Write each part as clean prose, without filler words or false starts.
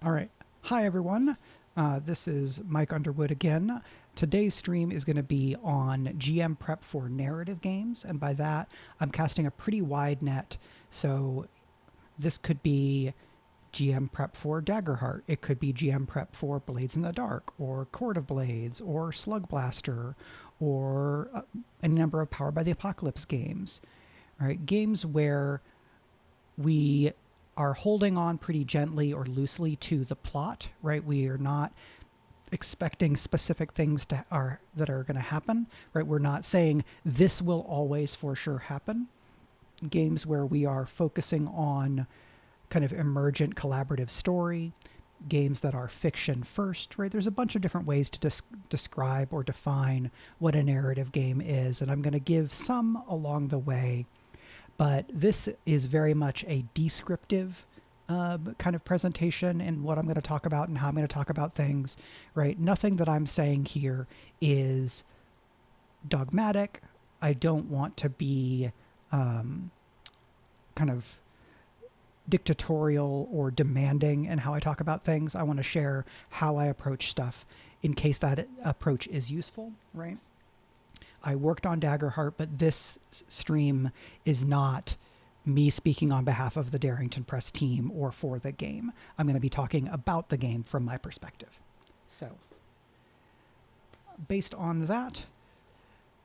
All right. Hi, everyone. This is Mike Underwood again. Today's stream is going to be on GM prep for narrative games, and by that, I'm casting a pretty wide net. So this could be GM prep for Daggerheart. It could be GM prep for Blades in the Dark, or Court of Blades, or Slug Blaster, or any number of Powered by the Apocalypse games. All right, games where we are holding on pretty gently or loosely to the plot, right? We are not expecting specific things that are going to happen, right? We're not saying this will always for sure happen. Games where we are focusing on kind of emergent collaborative story, games that are fiction first, right? There's a bunch of different ways to describe or define what a narrative game is, and I'm going to give some along the way. But this is very much a descriptive kind of presentation and what I'm going to talk about and how I'm going to talk about things, right? Nothing that I'm saying here is dogmatic. I don't want to be kind of dictatorial or demanding in how I talk about things. I want to share how I approach stuff in case that approach is useful, right? I worked on Daggerheart, but this stream is not me speaking on behalf of the Darrington Press team or for the game. I'm going to be talking about the game from my perspective. So, based on that,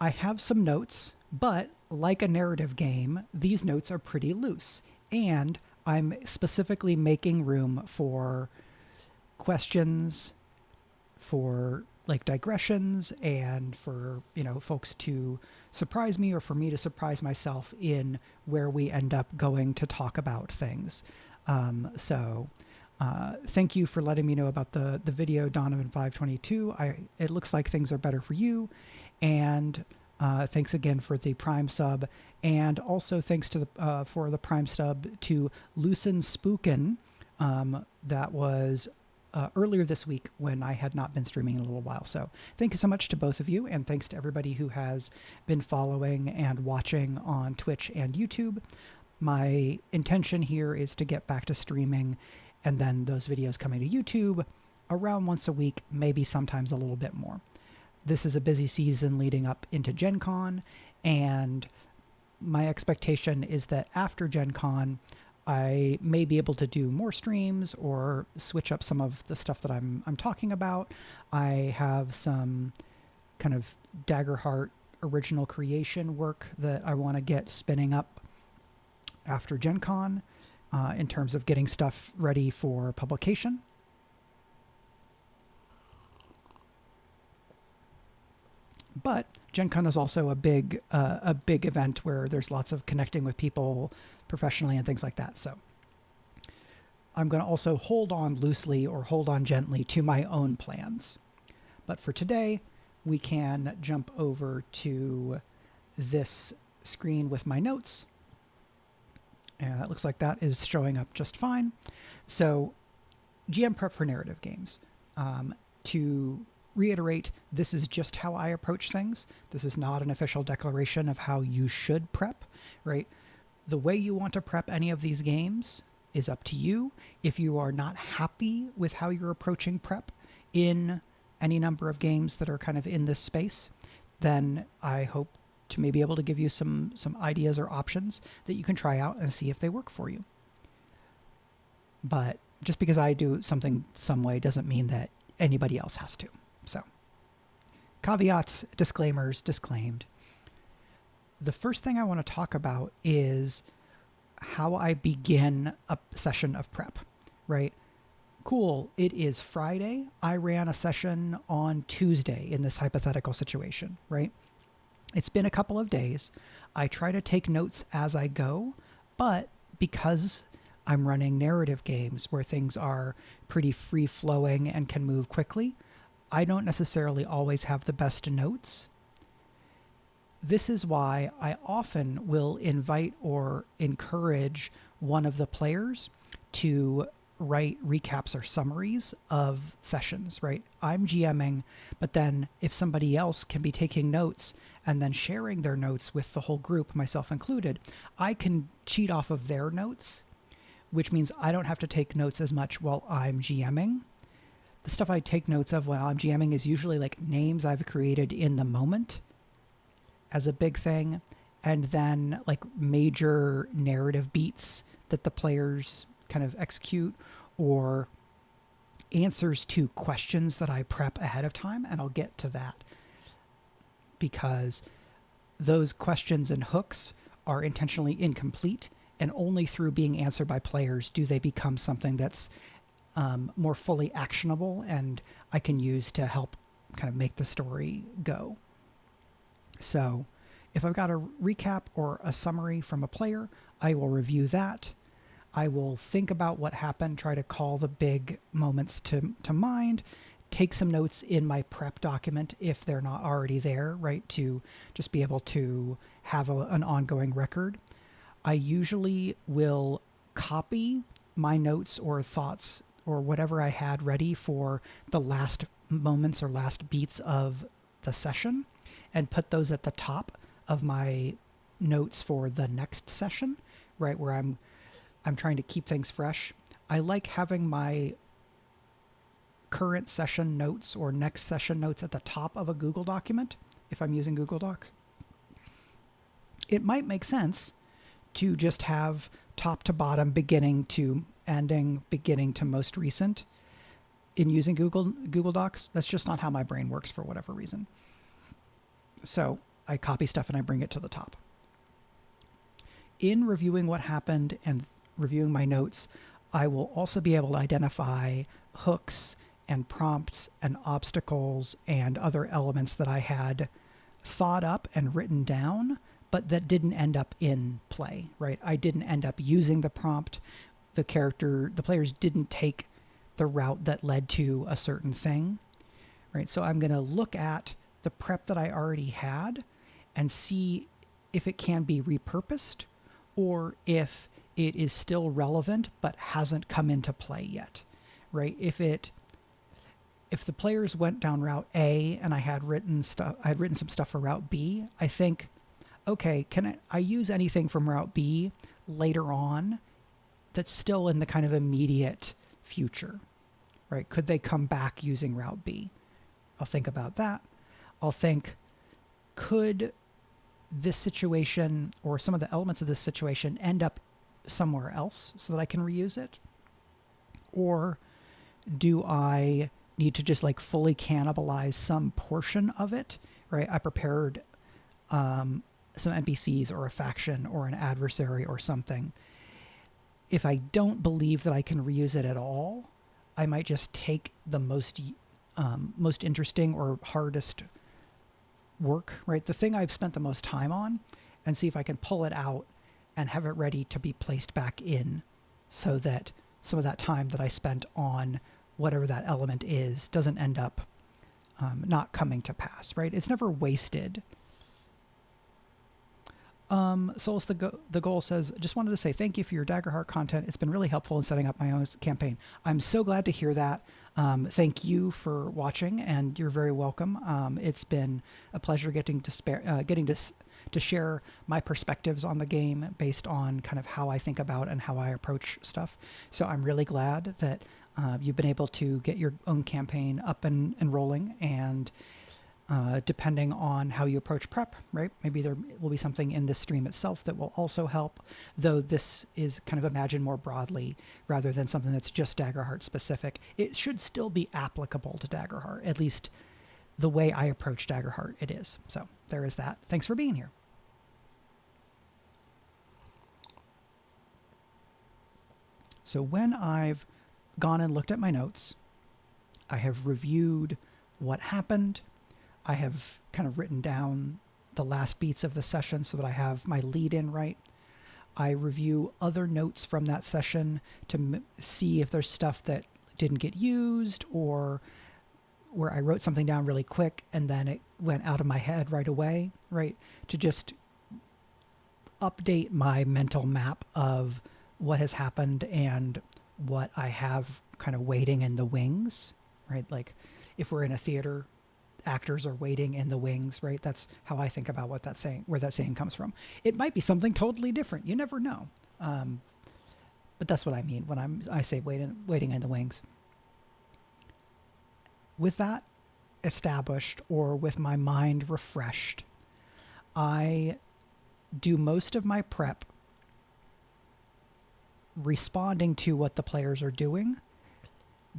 I have some notes, but like a narrative game, these notes are pretty loose. And I'm specifically making room for questions, for like digressions, and for, folks to surprise me or for me to surprise myself in where we end up going to talk about things. Thank you for letting me know about the video, Donovan522. It looks like things are better for you. And thanks again for the Prime sub. And also thanks to for the Prime sub to Lucen Spookin. That was earlier this week when I had not been streaming in a little while. So thank you so much to both of you, and thanks to everybody who has been following and watching on Twitch and YouTube. My intention here is to get back to streaming and then those videos coming to YouTube around once a week, maybe sometimes a little bit more. This is a busy season leading up into Gen Con, and my expectation is that after Gen Con, I may be able to do more streams or switch up some of the stuff that I'm talking about. I have some kind of Daggerheart original creation work that I want to get spinning up after Gen Con in terms of getting stuff ready for publication. But Gen Con is also a big event where there's lots of connecting with people professionally and things like that. So I'm going to also hold on loosely or hold on gently to my own plans. But for today, we can jump over to this screen with my notes. And that looks like that is showing up just fine. So GM prep for narrative games. To reiterate, this is just how I approach things. This is not an official declaration of how you should prep, right? The way you want to prep any of these games is up to you. If you are not happy with how you're approaching prep in any number of games that are kind of in this space, then I hope to maybe be able to give you some ideas or options that you can try out and see if they work for you. But just because I do something some way doesn't mean that anybody else has to. So, caveats, disclaimers, disclaimed. The first thing I want to talk about is how I begin a session of prep, right? Cool, it is Friday. I ran a session on Tuesday in this hypothetical situation, right? It's been a couple of days. I try to take notes as I go, but because I'm running narrative games where things are pretty free-flowing and can move quickly, I don't necessarily always have the best notes. This is why I often will invite or encourage one of the players to write recaps or summaries of sessions, right? I'm GMing, but then if somebody else can be taking notes and then sharing their notes with the whole group, myself included, I can cheat off of their notes which means I don't have to take notes as much while I'm GMing. The stuff I take notes of while I'm GMing is usually like names I've created in the moment as a big thing, and then like major narrative beats that the players kind of execute, or answers to questions that I prep ahead of time, and I'll get to that because those questions and hooks are intentionally incomplete, and only through being answered by players do they become something that's more fully actionable and I can use to help kind of make the story go. So if I've got a recap or a summary from a player, I will review that. I will think about what happened, try to call the big moments to mind, take some notes in my prep document if they're not already there, right, to just be able to have an ongoing record. I usually will copy my notes or thoughts or whatever I had ready for the last moments or last beats of the session and put those at the top of my notes for the next session, right, where I'm trying to keep things fresh. I like having my current session notes or next session notes at the top of a Google document if I'm using Google Docs. It might make sense to just have top to bottom, beginning to ending, beginning to most recent in using Google Docs. That's just not how my brain works for whatever reason. So I copy stuff and I bring it to the top. In reviewing what happened and reviewing my notes, I will also be able to identify hooks and prompts and obstacles and other elements that I had thought up and written down, but that didn't end up in play, right? I didn't end up using the prompt. The players didn't take the route that led to a certain thing, right? So I'm going to look at the prep that I already had and see if it can be repurposed or if it is still relevant but hasn't come into play yet, right? If the players went down route A and I had written some stuff for route B, I think, okay, can I use anything from route B later on that's still in the kind of immediate future, right? Could they come back using route B? I'll think about that. I'll think, could this situation or some of the elements of this situation end up somewhere else so that I can reuse it? Or do I need to just like fully cannibalize some portion of it, right? I prepared some NPCs or a faction or an adversary or something. If I don't believe that I can reuse it at all, I might just take the most interesting or hardest work, right? The thing I've spent the most time on, and see if I can pull it out and have it ready to be placed back in so that some of that time that I spent on whatever that element is doesn't end up not coming to pass, right? It's never wasted. Solus the Goal says, just wanted to say thank you for your Daggerheart content. It's been really helpful in setting up my own campaign. I'm so glad to hear that. Thank you for watching, and you're very welcome. It's been a pleasure getting to share my perspectives on the game based on kind of how I think about and how I approach stuff. So I'm really glad that you've been able to get your own campaign up and rolling, and depending on how you approach prep, right? Maybe there will be something in this stream itself that will also help, though this is kind of imagined more broadly rather than something that's just Daggerheart specific. It should still be applicable to Daggerheart, at least the way I approach Daggerheart it is. So there is that. Thanks for being here. So when I've gone and looked at my notes, I have reviewed what happened. I have kind of written down the last beats of the session so that I have my lead in right. I review other notes from that session to see if there's stuff that didn't get used or where I wrote something down really quick and then it went out of my head right away, right? To just update my mental map of what has happened and what I have kind of waiting in the wings, right? Like if we're in a theater, actors are waiting in the wings, right? That's how I think about where that saying comes from. It might be something totally different. You never know. But that's what I mean when I say waiting in the wings. With that established, or with my mind refreshed, I do most of my prep responding to what the players are doing,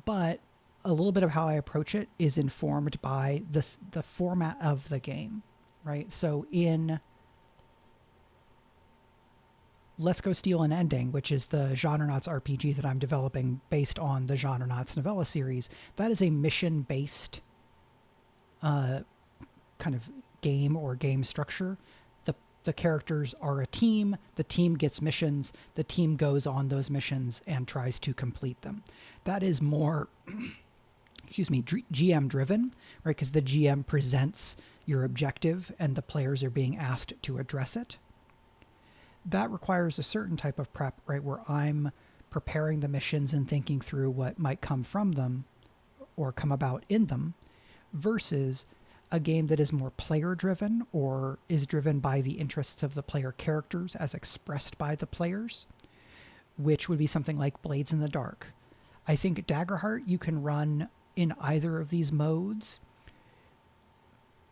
but a little bit of how I approach it is informed by the format of the game, right? So in Let's Go Steal an Ending, which is the Genrenauts RPG that I'm developing based on the Genrenauts novella series, that is a mission-based kind of game or game structure. The characters are a team, the team gets missions, the team goes on those missions and tries to complete them. That is more, GM driven, right? Because the GM presents your objective and the players are being asked to address it. That requires a certain type of prep, right? Where I'm preparing the missions and thinking through what might come from them or come about in them, versus a game that is more player driven or is driven by the interests of the player characters as expressed by the players, which would be something like Blades in the Dark. I think Daggerheart you can run in either of these modes.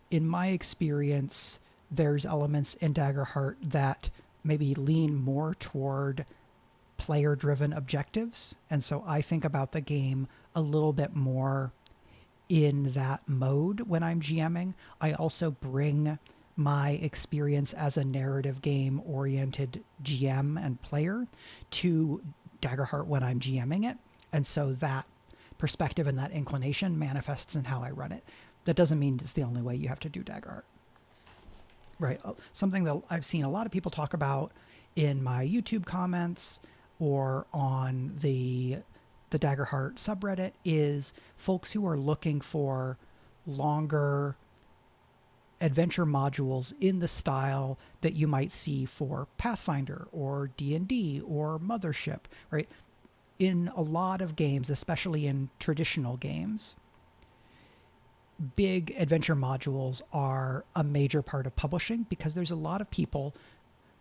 In my experience, there's elements in Daggerheart that maybe lean more toward player driven objectives. And so I think about the game a little bit more in that mode when I'm GMing. I also bring my experience as a narrative game oriented GM and player to Daggerheart when I'm GMing it. And so that perspective and that inclination manifests in how I run it. That doesn't mean it's the only way you have to do Daggerheart. Right. Something that I've seen a lot of people talk about in my YouTube comments or on the Daggerheart subreddit is folks who are looking for longer adventure modules in the style that you might see for Pathfinder or D&D or Mothership, right? In a lot of games, especially in traditional games, big adventure modules are a major part of publishing because there's a lot of people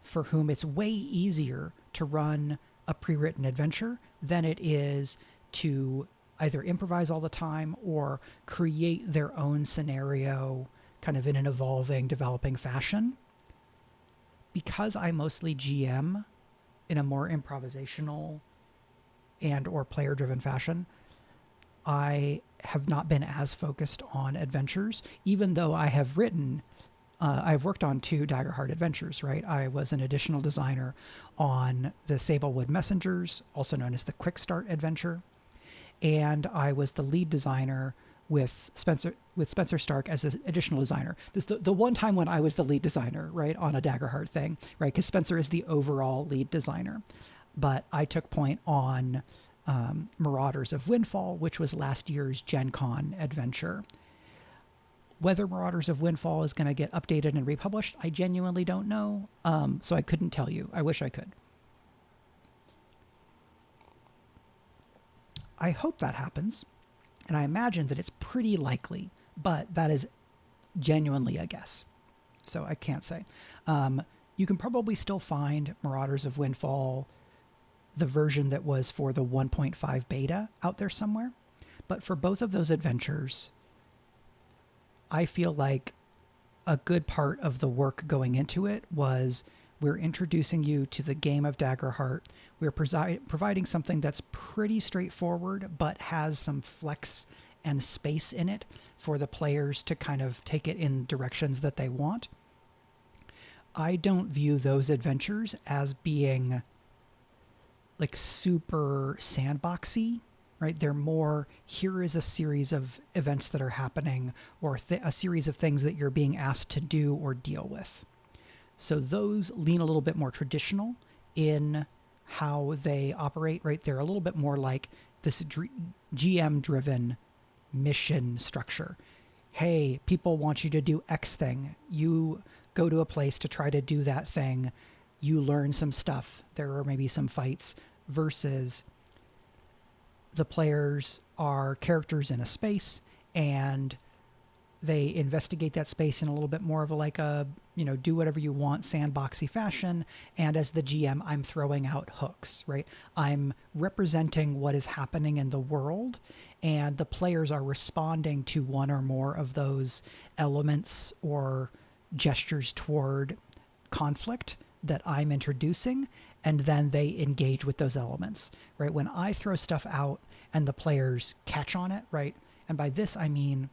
for whom it's way easier to run a pre-written adventure than it is to either improvise all the time or create their own scenario kind of in an evolving, developing fashion. Because I mostly GM in a more improvisational and or player-driven fashion, I have not been as focused on adventures, even though I have written I've worked on 2 Daggerheart adventures, right? I was an additional designer on the Sablewood Messengers, also known as the Quick Start adventure, and I was the lead designer with Spencer Stark as an additional designer. This is the one time when I was the lead designer, right, on a Daggerheart thing, right? Because Spencer is the overall lead designer, but I took point on Marauders of Windfall, which was last year's Gen Con adventure. Whether Marauders of Windfall is going to get updated and republished, I genuinely don't know. So I couldn't tell you. I wish I could. I hope that happens, and I imagine that it's pretty likely, but that is genuinely a guess. So I can't say. You can probably still find Marauders of Windfall, the version that was for the 1.5 beta, out there somewhere. But for both of those adventures, I feel like a good part of the work going into it was we're introducing you to the game of Daggerheart. We're providing something that's pretty straightforward, but has some flex and space in it for the players to kind of take it in directions that they want. I don't view those adventures as being like super sandboxy, right? They're more, here is a series of events that are happening or a series of things that you're being asked to do or deal with. So those lean a little bit more traditional in how they operate, right? They're a little bit more like this GM-driven mission structure. Hey, people want you to do X thing. You go to a place to try to do that thing. You learn some stuff. There are maybe some fights, versus the players are characters in a space, and They investigate that space in a little bit more of a like a, do whatever you want sandboxy fashion. And as the GM, I'm throwing out hooks, right? I'm representing what is happening in the world, and the players are responding to one or more of those elements or gestures toward conflict that I'm introducing, and then they engage with those elements, right? When I throw stuff out and the players catch on it, right? And by this, I mean,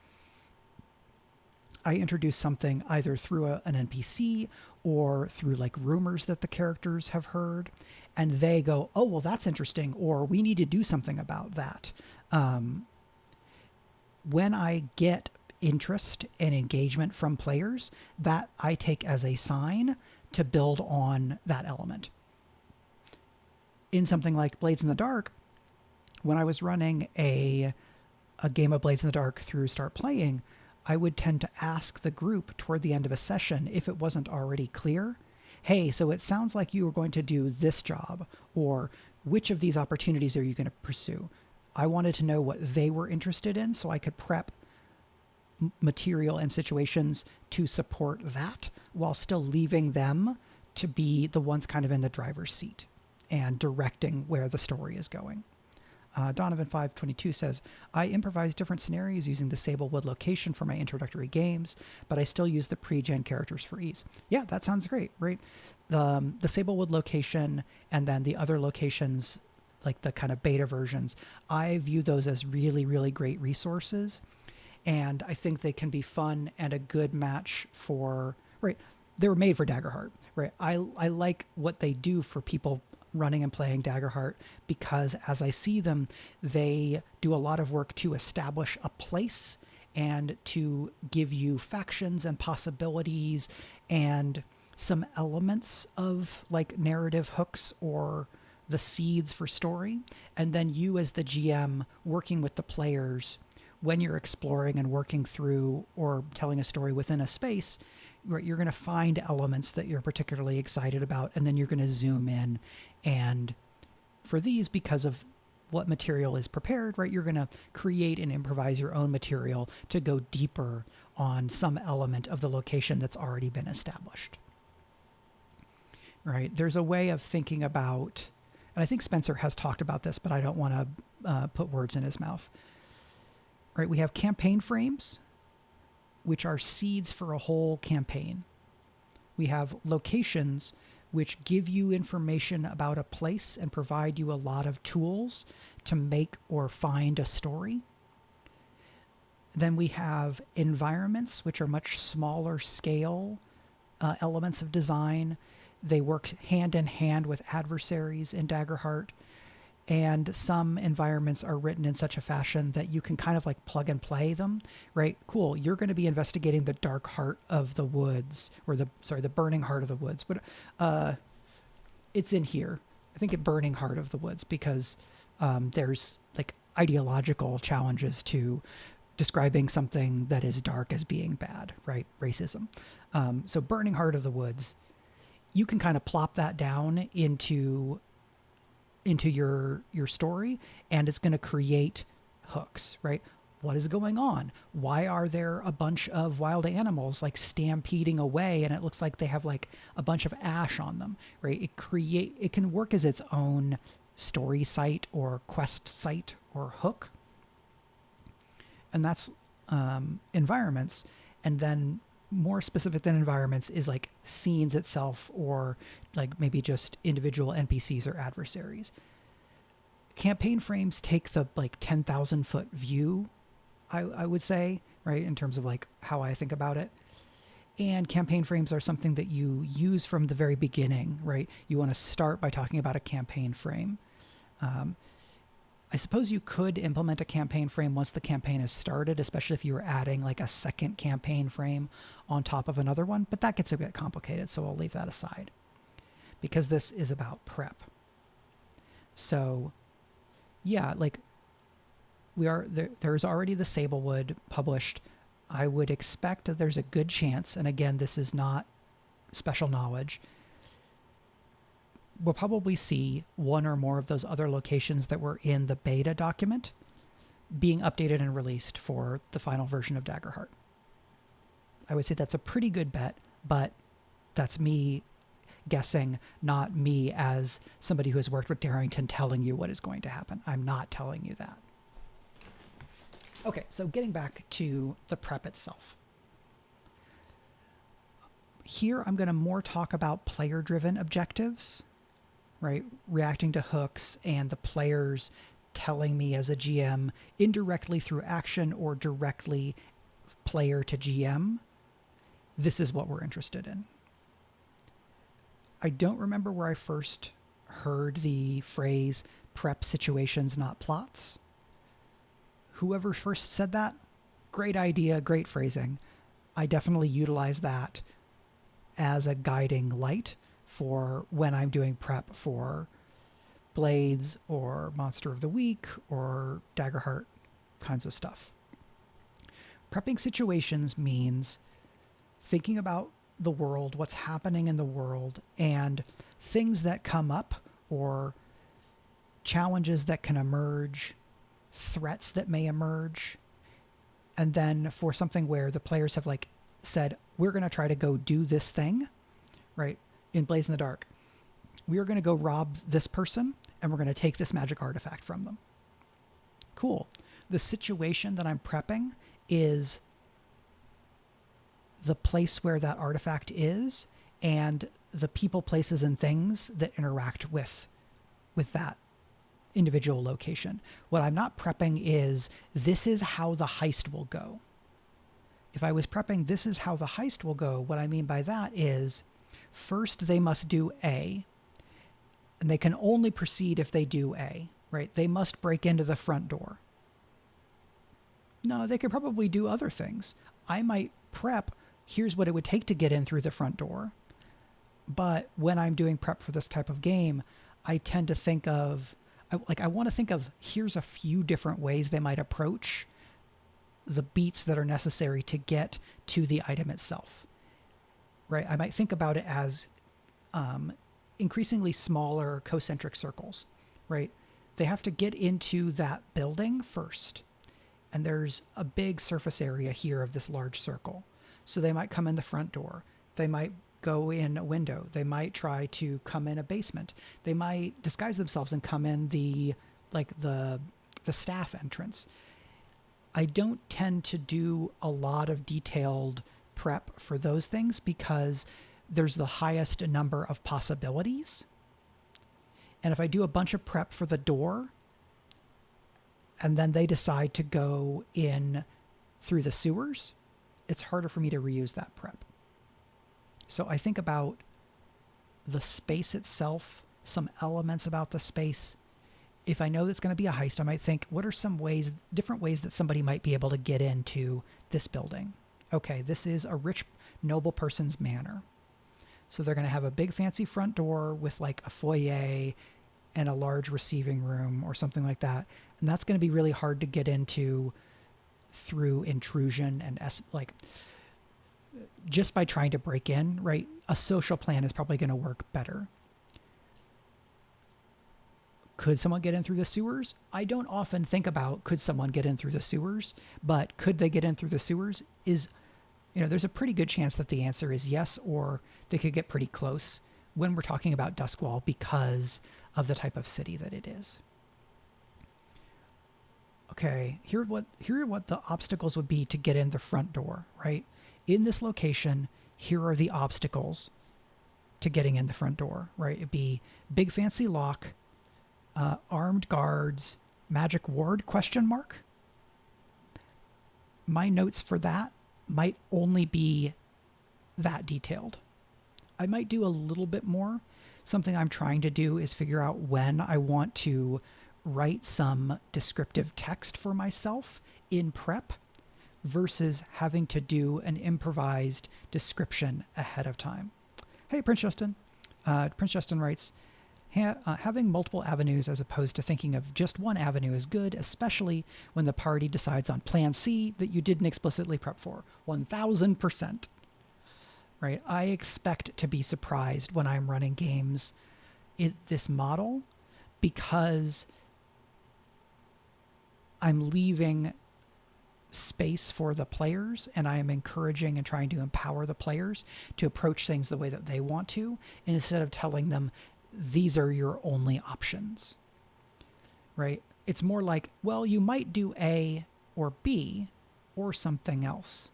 I introduce something either through an NPC or through like rumors that the characters have heard, and they go, oh, well, that's interesting, or we need to do something about that. When I get interest and engagement from players, that I take as a sign to build on that element. In something like Blades in the Dark, when I was running a game of Blades in the Dark through Start Playing, I would tend to ask the group toward the end of a session, if it wasn't already clear, hey, so it sounds like you were going to do this job, or which of these opportunities are you going to pursue? I wanted to know what they were interested in so I could prep material and situations to support that while still leaving them to be the ones kind of in the driver's seat and directing where the story is going. Donovan522 says, I improvise different scenarios using the Sablewood location for my introductory games, but I still use the pre-gen characters for ease. Yeah, that sounds great, right? The Sablewood location and then the other locations, like the kind of beta versions, I view those as really, really great resources. And I think they can be fun and a good match for, right, they were made for Daggerheart, right? I like what they do for people running and playing Daggerheart, because as I see them, they do a lot of work to establish a place and to give you factions and possibilities and some elements of like narrative hooks or the seeds for story. And then you as the GM working with the players when you're exploring and working through or telling a story within a space, you're going to find elements that you're particularly excited about, and then you're going to zoom in. And for these, because of what material is prepared, right, you're going to create and improvise your own material to go deeper on some element of the location that's already been established. Right? There's a way of thinking about, and I think Spencer has talked about this, but I don't want to put words in his mouth. Right? We have campaign frames, which are seeds for a whole campaign. We have locations, which give you information about a place and provide you a lot of tools to make or find a story. Then we have environments, which are much smaller scale elements of design. They work hand in hand with adversaries in Daggerheart. And some environments are written in such a fashion that you can kind of like plug and play them, right? Cool. You're going to be investigating the dark heart of the woods, or the burning heart of the woods. But it's in here. I think it burning heart of the woods, because there's like ideological challenges to describing something that is dark as being bad, right? Racism. So burning heart of the woods, you can kind of plop that down into your story, and it's going to create hooks, right? What is going on? Why are there a bunch of wild animals like stampeding away, and it looks like they have like a bunch of ash on them, right? It can work as its own story site or quest site or hook. And that's environments. And then more specific than environments is like scenes itself, or like maybe just individual NPCs or adversaries. Campaign frames take the like 10,000 foot view, I would say, right, in terms of like how I think about it. And campaign frames are something that you use from the very beginning, right? You want to start by talking about a campaign frame. I suppose you could implement a campaign frame once the campaign is started, especially if you were adding like a second campaign frame on top of another one, but that gets a bit complicated, so I'll leave that aside, because this is about prep. So yeah, like there's already the Sablewood published. I would expect that there's a good chance, and again, this is not special knowledge, we'll probably see one or more of those other locations that were in the beta document being updated and released for the final version of Daggerheart. I would say that's a pretty good bet, but that's me guessing, not me as somebody who has worked with Darrington telling you what is going to happen. I'm not telling you that. Okay, so getting back to the prep itself. Here I'm going to more talk about player-driven objectives, right? Reacting to hooks and the players telling me as a GM indirectly through action or directly player to GM, this is what we're interested in. I don't remember where I first heard the phrase prep situations, not plots. Whoever first said that, great idea, great phrasing. I definitely utilize that as a guiding light for when I'm doing prep for Blades or Monster of the Week or Daggerheart kinds of stuff. Prepping situations means thinking about the world, what's happening in the world, and things that come up or challenges that can emerge, threats that may emerge. And then for something where the players have like said, we're going to try to go do this thing, right? In Blades in the Dark, we are going to go rob this person and we're going to take this magic artifact from them. Cool. The situation that I'm prepping is the place where that artifact is and the people, places, and things that interact with that individual location. What I'm not prepping is this is how the heist will go. If I was prepping this is how the heist will go, what I mean by that is first they must do A, and they can only proceed if they do A, right? They must break into the front door. No, they could probably do other things. I might prep, here's what it would take to get in through the front door. But when I'm doing prep for this type of game, I tend to think of, I want to think of, here's a few different ways they might approach the beats that are necessary to get to the item itself, right? I might think about it as increasingly smaller concentric circles, right? They have to get into that building first. And there's a big surface area here of this large circle. So they might come in the front door. They might go in a window. They might try to come in a basement. They might disguise themselves and come in the staff entrance. I don't tend to do a lot of detailed prep for those things because there's the highest number of possibilities. And if I do a bunch of prep for the door and then they decide to go in through the sewers, it's harder for me to reuse that prep. So I think about the space itself, some elements about the space. If I know it's going to be a heist, I might think, what are some ways, different ways that somebody might be able to get into this building? Okay, this is a rich, noble person's manor. So they're going to have a big fancy front door with like a foyer and a large receiving room or something like that. And that's going to be really hard to get into through intrusion and just by trying to break in, right? A social plan is probably going to work better. Could someone get in through the sewers? I don't often think about could someone get in through the sewers, but could they get in through the sewers is, there's a pretty good chance that the answer is yes, or they could get pretty close when we're talking about Duskwall because of the type of city that it is. Okay, here are what the obstacles would be to get in the front door, right? In this location, here are the obstacles to getting in the front door, right? It'd be big fancy lock, armed guards, magic ward, ? My notes for that might only be that detailed. I might do a little bit more. Something I'm trying to do is figure out when I want to write some descriptive text for myself in prep versus having to do an improvised description ahead of time. Hey, Prince Justin. Prince Justin writes, having multiple avenues as opposed to thinking of just one avenue is good, especially when the party decides on plan C that you didn't explicitly prep for. 1000%. Right? I expect to be surprised when I'm running games in this model because I'm leaving space for the players, and I am encouraging and trying to empower the players to approach things the way that they want to, instead of telling them these are your only options, right? It's more like, well, you might do A or B or something else.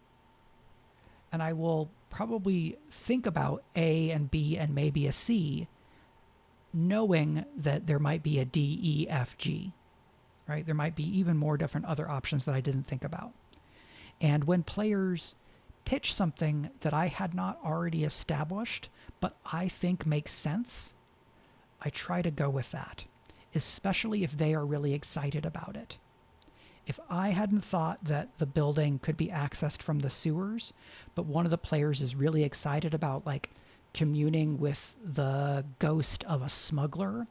And I will probably think about A and B and maybe a C, knowing that there might be a D, E, F, G, right? There might be even more different other options that I didn't think about. And when players pitch something that I had not already established, but I think makes sense, I try to go with that, especially if they are really excited about it. If I hadn't thought that the building could be accessed from the sewers, but one of the players is really excited about like communing with the ghost of a smuggler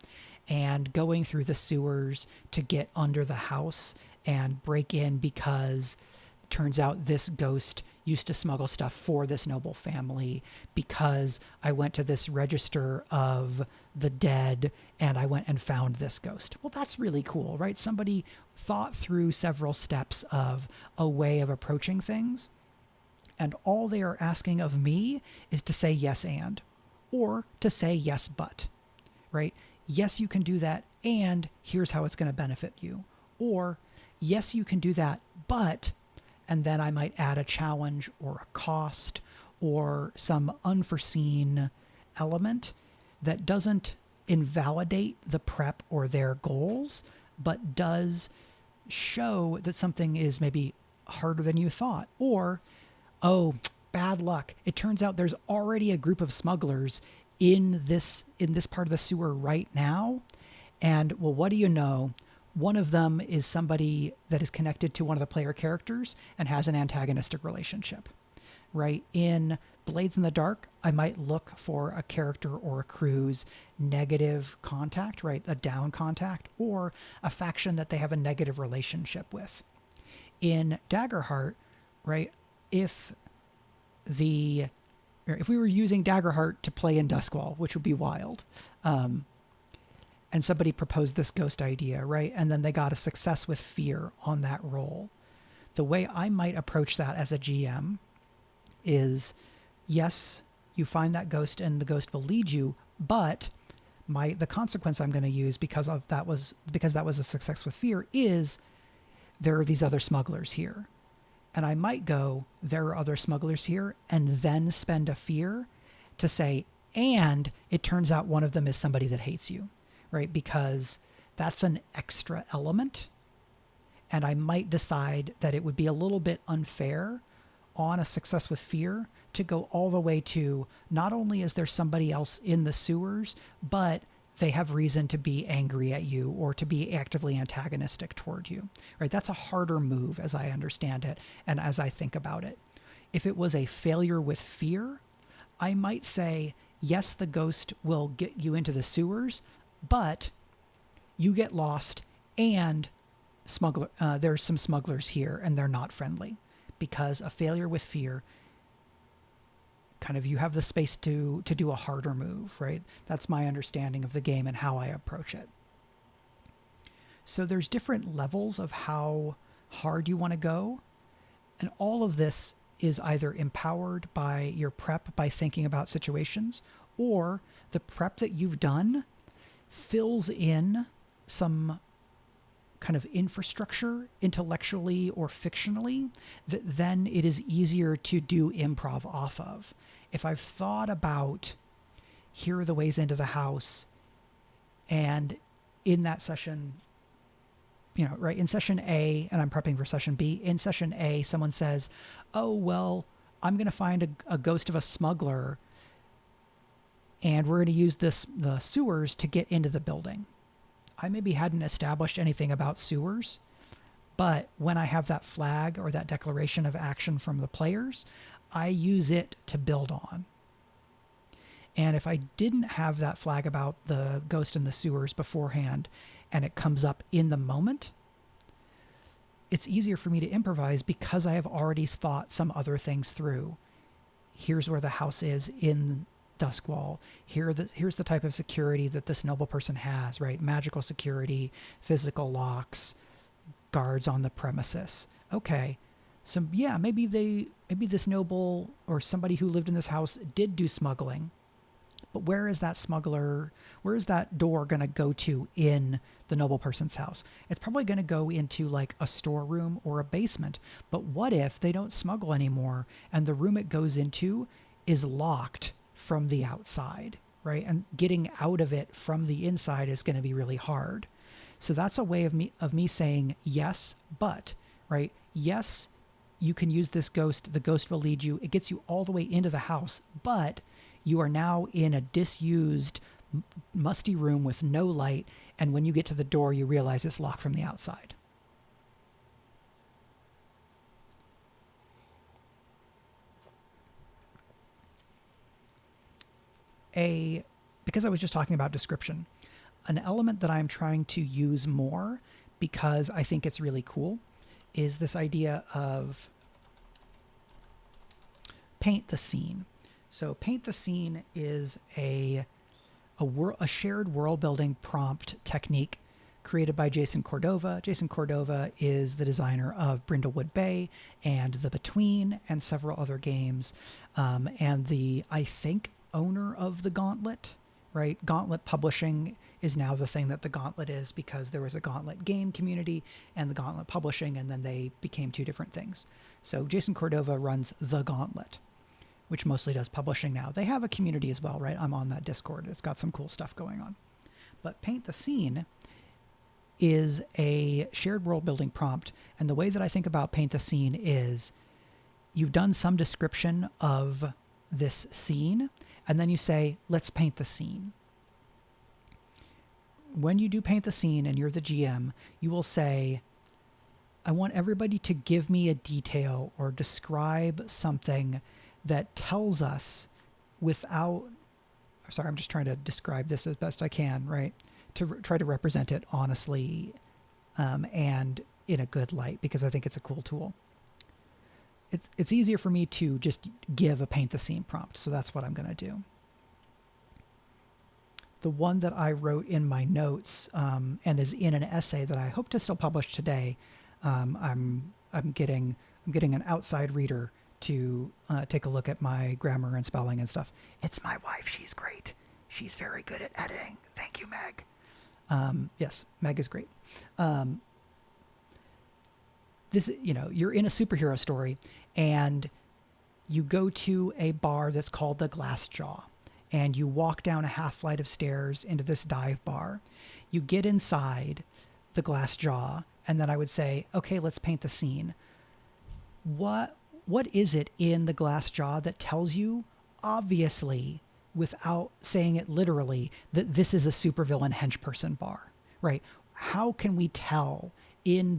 and going through the sewers to get under the house and break in, because it turns out this ghost used to smuggle stuff for this noble family, because I went to this register of the dead and I went and found this ghost. Well, that's really cool, right? Somebody thought through several steps of a way of approaching things, and all they are asking of me is to say yes and, or to say yes but, right? Yes, you can do that, and here's how it's going to benefit you. Or yes, you can do that, but, and then I might add a challenge or a cost or some unforeseen element that doesn't invalidate the prep or their goals, but does show that something is maybe harder than you thought. Or, oh, bad luck, it turns out there's already a group of smugglers in this part of the sewer right now, and well, what do you know, one of them is somebody that is connected to one of the player characters and has an antagonistic relationship, right? In Blades in the Dark, I might look for a character or a crew's negative contact, right? A down contact, or a faction that they have a negative relationship with. In Daggerheart, right, if we were using Daggerheart to play in Duskwall, which would be wild, and somebody proposed this ghost idea, right, and then they got a success with fear on that roll, the way I might approach that as a GM is, yes, you find that ghost and the ghost will lead you, but the consequence I'm going to use because that was a success with fear is there are these other smugglers here. And I might go, there are other smugglers here, and then spend a fear to say, and it turns out one of them is somebody that hates you, right? Because that's an extra element. And I might decide that it would be a little bit unfair on a success with fear to go all the way to, not only is there somebody else in the sewers, but they have reason to be angry at you or to be actively antagonistic toward you, right? That's a harder move as I understand it and as I think about it. If it was a failure with fear, I might say, yes, the ghost will get you into the sewers, but you get lost and there's some smugglers here and they're not friendly, because a failure with fear, kind of, you have the space to do a harder move, right? That's my understanding of the game and how I approach it. So there's different levels of how hard you want to go. And all of this is either empowered by your prep by thinking about situations, or the prep that you've done fills in some kind of infrastructure intellectually or fictionally that then it is easier to do improv off of. If I've thought about, here are the ways into the house, and in that session, right, in session A, and I'm prepping for session B, in session A, someone says, oh, well, I'm going to find a ghost of a smuggler, and we're going to use the sewers to get into the building. I maybe hadn't established anything about sewers, but when I have that flag or that declaration of action from the players, I use it to build on. And if I didn't have that flag about the ghost in the sewers beforehand, and it comes up in the moment, it's easier for me to improvise because I have already thought some other things through. Here's where the house is in Duskwall. Here's the type of security that this noble person has, right? Magical security, physical locks, guards on the premises. Okay, So yeah, maybe this noble or somebody who lived in this house did do smuggling, but where is that smuggler? Where is that door going to go to in the noble person's house? It's probably going to go into like a storeroom or a basement. But what if they don't smuggle anymore and the room it goes into is locked from the outside, right? And getting out of it from the inside is going to be really hard. So that's a way of me saying yes, but, right? Yes, you can use this ghost. The ghost will lead you. It gets you all the way into the house, but you are now in a disused, musty room with no light, and when you get to the door, you realize it's locked from the outside. Because I was just talking about description, an element that I'm trying to use more because I think it's really cool is this idea of paint the scene. So paint the scene is a shared world building prompt technique created by Jason Cordova. Jason Cordova is the designer of Brindlewood Bay and The Between and several other games, and I think, owner of the Gauntlet. Right, Gauntlet Publishing is now the thing that the Gauntlet is because there was a Gauntlet game community and the Gauntlet Publishing, and then they became two different things. So Jason Cordova runs the Gauntlet, which mostly does publishing now. They have a community as well, right? I'm on that Discord. It's got some cool stuff going on. But Paint the Scene is a shared world building prompt. And the way that I think about Paint the Scene is you've done some description of this scene, and then you say, let's paint the scene. When you do paint the scene and you're the GM, you will say, I want everybody to give me a detail or describe something that tells us without, sorry, I'm just trying to describe this as best I can, right? To try to represent it honestly and in a good light, because I think it's a cool tool. It's easier for me to just give a paint the scene prompt, so that's what I'm going to do. The one that I wrote in my notes and is in an essay that I hope to still publish today, I'm getting an outside reader to take a look at my grammar and spelling and stuff. It's my wife. She's great. She's very good at editing. Thank you, Meg. Yes, Meg is great. This, you're in a superhero story and you go to a bar that's called the Glass Jaw and you walk down a half flight of stairs into this dive bar. You get inside the Glass Jaw, and then I would say, okay, let's paint the scene. What is it in the Glass Jaw that tells you, obviously, without saying it literally, that this is a supervillain henchperson bar, right? How can we tell in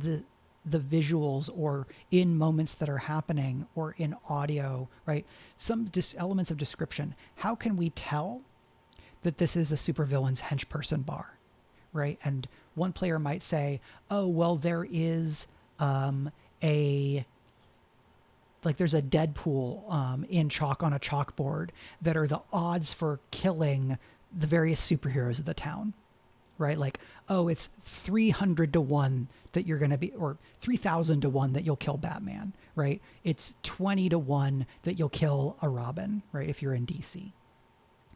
the visuals or in moments that are happening or in audio, right? Some elements of description. How can we tell that this is a supervillain's henchperson bar, right? And one player might say, oh, well, there is there's a Deadpool in chalk on a chalkboard that are the odds for killing the various superheroes of the town, right? Like, oh, it's 300 to 1 that you're going to be, or 3,000 to 1 that you'll kill Batman, right? It's 20 to 1 that you'll kill a Robin, right? If you're in DC.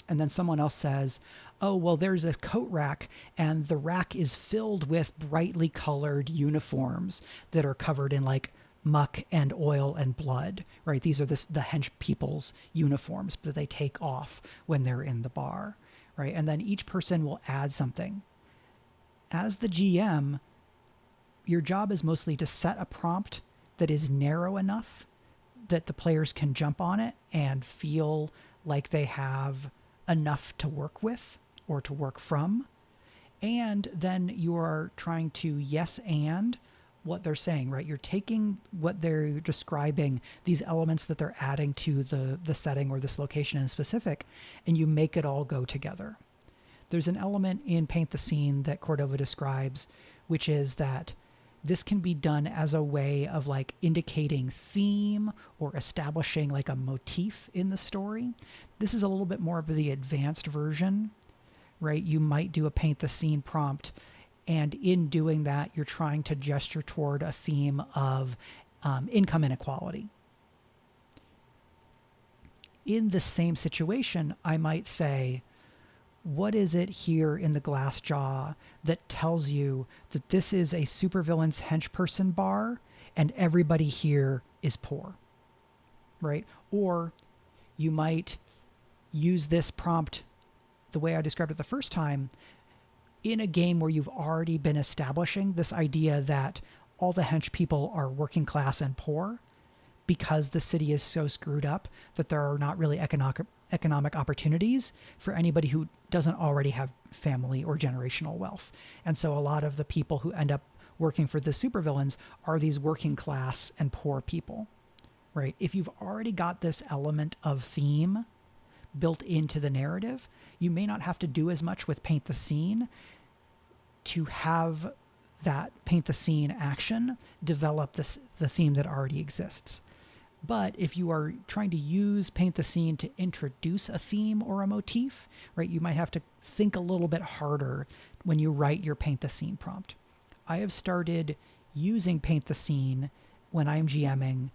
And then someone else says, oh, well, there's a coat rack and the rack is filled with brightly colored uniforms that are covered in like muck and oil and blood, right? These are the hench people's uniforms that they take off when they're in the bar, right? And then each person will add something. As the GM, your job is mostly to set a prompt that is narrow enough that the players can jump on it and feel like they have enough to work with or to work from. And then you are trying to yes and what they're saying, right? You're taking what they're describing, these elements that they're adding to the setting or this location in specific, and you make it all go together. There's an element in Paint the Scene that Cordova describes, which is that this can be done as a way of like indicating theme or establishing like a motif in the story. This is a little bit more of the advanced version, right? You might do a Paint the Scene prompt, and in doing that, you're trying to gesture toward a theme of income inequality. In the same situation, I might say, what is it here in the glass jaw that tells you that this is a supervillain's henchperson bar and everybody here is poor, right? Or you might use this prompt the way I described it the first time in a game where you've already been establishing this idea that all the hench people are working class and poor because the city is so screwed up that there are not really economic opportunities for anybody who doesn't already have family or generational wealth. And so a lot of the people who end up working for the supervillains are these working class and poor people, right? If you've already got this element of theme built into the narrative, you may not have to do as much with paint the scene to have that paint the scene action develop the theme that already exists. But if you are trying to use paint the scene to introduce a theme or a motif, right, you might have to think a little bit harder when you write your paint the scene prompt. I have started using paint the scene when I'm GMing.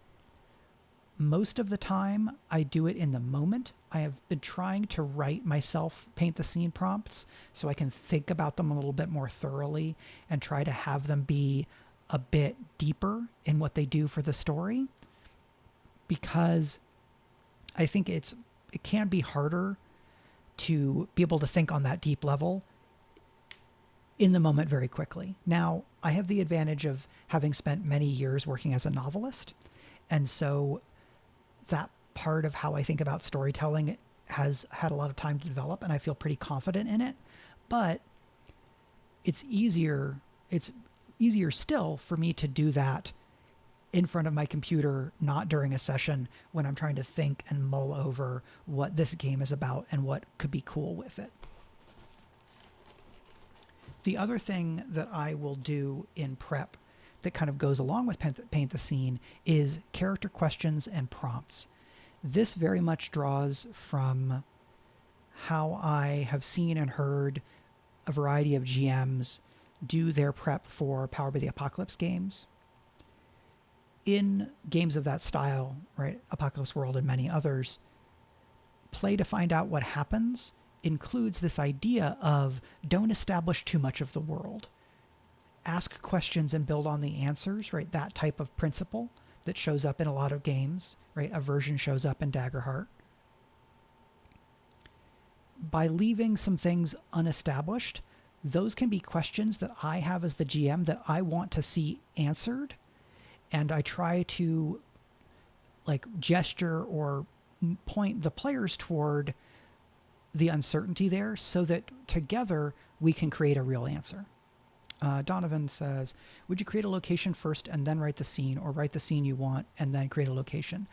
Most of the time, I do it in the moment. I have been trying to write myself paint the scene prompts so I can think about them a little bit more thoroughly and try to have them be a bit deeper in what they do for the story, because I think it can be harder to be able to think on that deep level in the moment very quickly. Now, I have the advantage of having spent many years working as a novelist, and so that part of how I think about storytelling has had a lot of time to develop, and I feel pretty confident in it. But it's easier still for me to do that in front of my computer, not during a session when I'm trying to think and mull over what this game is about and what could be cool with it. The other thing that I will do in prep that kind of goes along with paint the scene is character questions and prompts. This very much draws from how I have seen and heard a variety of GMs do their prep for Power by the Apocalypse games. In games of that style, right, Apocalypse World and many others, play to find out what happens includes this idea of don't establish too much of the world. Ask questions and build on the answers, right? That type of principle that shows up in a lot of games, right? A version shows up in Daggerheart. By leaving some things unestablished, those can be questions that I have as the GM that I want to see answered. And I try to gesture or point the players toward the uncertainty there so that together we can create a real answer. Donovan says, would you create a location first and then write the scene, or write the scene you want and then create a location?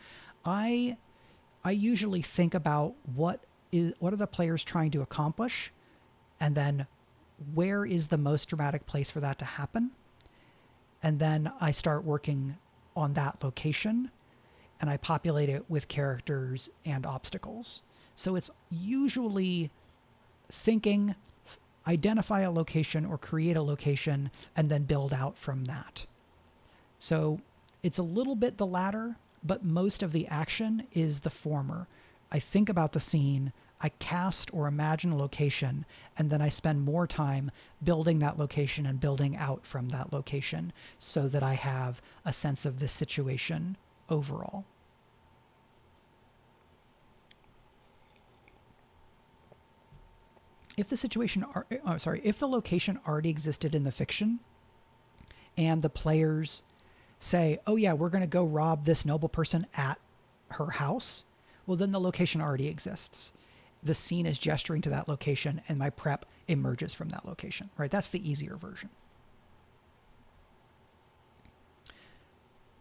I usually think about what are the players trying to accomplish, and then where is the most dramatic place for that to happen? And then I start working on that location and I populate it with characters and obstacles. So it's usually thinking, identify a location or create a location, and then build out from that. So it's a little bit the latter, but most of the action is the former. I think about the scene, I cast or imagine a location, and then I spend more time building that location and building out from that location so that I have a sense of the situation overall. If the location already existed in the fiction and the players say, oh yeah, we're going to go rob this noble person at her house, well, then the location already exists. The scene is gesturing to that location and my prep emerges from that location, right? That's the easier version.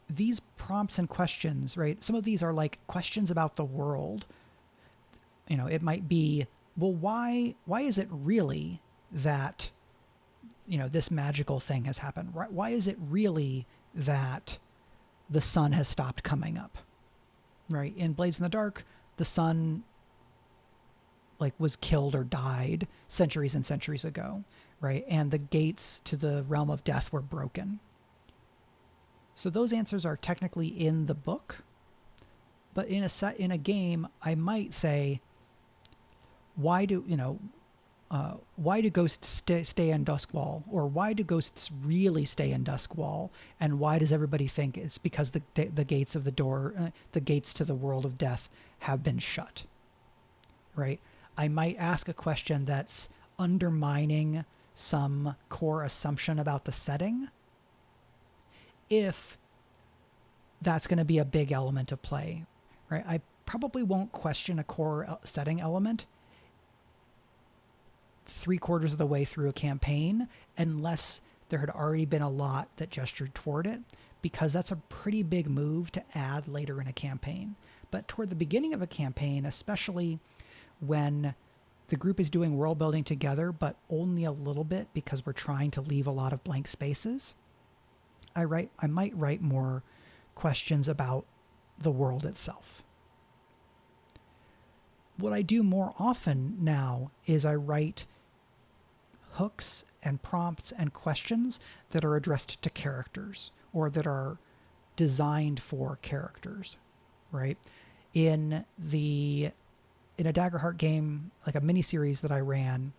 These prompts and questions, right? Some of these are like questions about the world. You know, it might be, well, why is it really that, this magical thing has happened? Why is it really that the sun has stopped coming up, right? In Blades in the Dark, the sun was killed or died centuries and centuries ago, right? And the gates to the realm of death were broken. So those answers are technically in the book, but in a game, I might say, why do why do ghosts stay in Duskwall, or why do ghosts really stay in Duskwall, and why does everybody think it's because the gates of the gates to the world of death have been shut, right? I might ask a question that's undermining some core assumption about the setting, if that's going to be a big element of play, right? I probably won't question a core setting element 3/4 of the way through a campaign unless there had already been a lot that gestured toward it, because that's a pretty big move to add later in a campaign. But toward the beginning of a campaign, especially when the group is doing world building together, but only a little bit because we're trying to leave a lot of blank spaces, I might write more questions about the world itself. What I do more often now is I write hooks and prompts and questions that are addressed to characters, or that are designed for characters, right? In a Daggerheart game, like a mini series that I ran,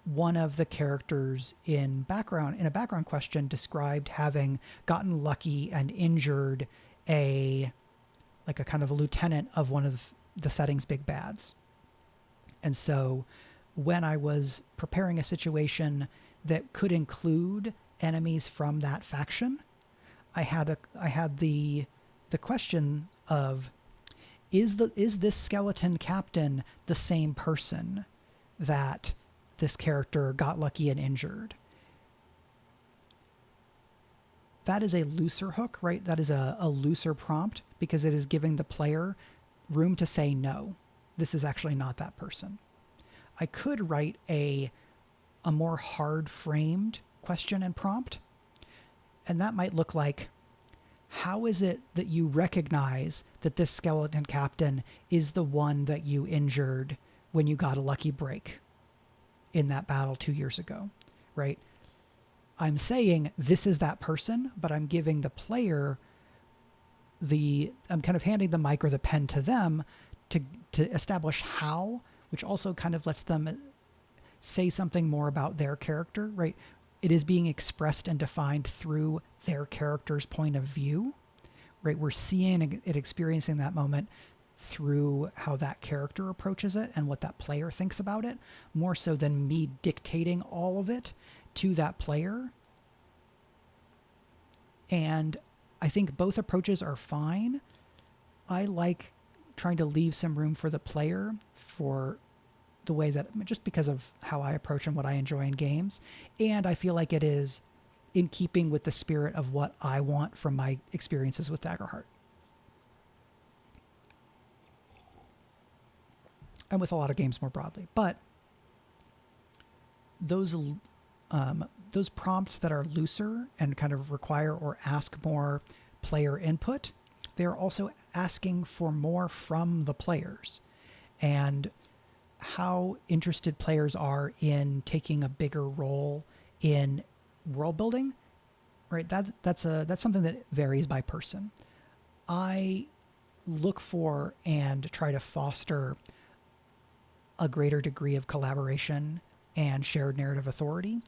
one of the characters in a background question described having gotten lucky and injured a kind of a lieutenant of one of the setting's big bads. And so when I was preparing a situation that could include enemies from that faction, I had the question of, is this skeleton captain the same person that this character got lucky and injured? That is a looser hook, right? That is a looser prompt, because it is giving the player room to say, no, this is actually not that person. I could write a more hard framed question and prompt, and that might look like, how is it that you recognize that this skeleton captain is the one that you injured when you got a lucky break in that battle 2 years ago, right? I'm saying this is that person, but I'm giving the player I'm kind of handing the mic or the pen to them to establish how, which also kind of lets them say something more about their character, right? It is being expressed and defined through their character's point of view, right? We're seeing it, experiencing that moment through how that character approaches it and what that player thinks about it, more so than me dictating all of it to that player. And I think both approaches are fine. I like trying to leave some room for the player, for the way that, just because of how I approach and what I enjoy in games. And I feel like it is in keeping with the spirit of what I want from my experiences with Daggerheart. And with a lot of games more broadly. But those prompts that are looser and kind of require or ask more player input, they're also asking for more from the players. And how interested players are in taking a bigger role in world building, right? That's something that varies by person. I look for and try to foster a greater degree of collaboration and shared narrative authority.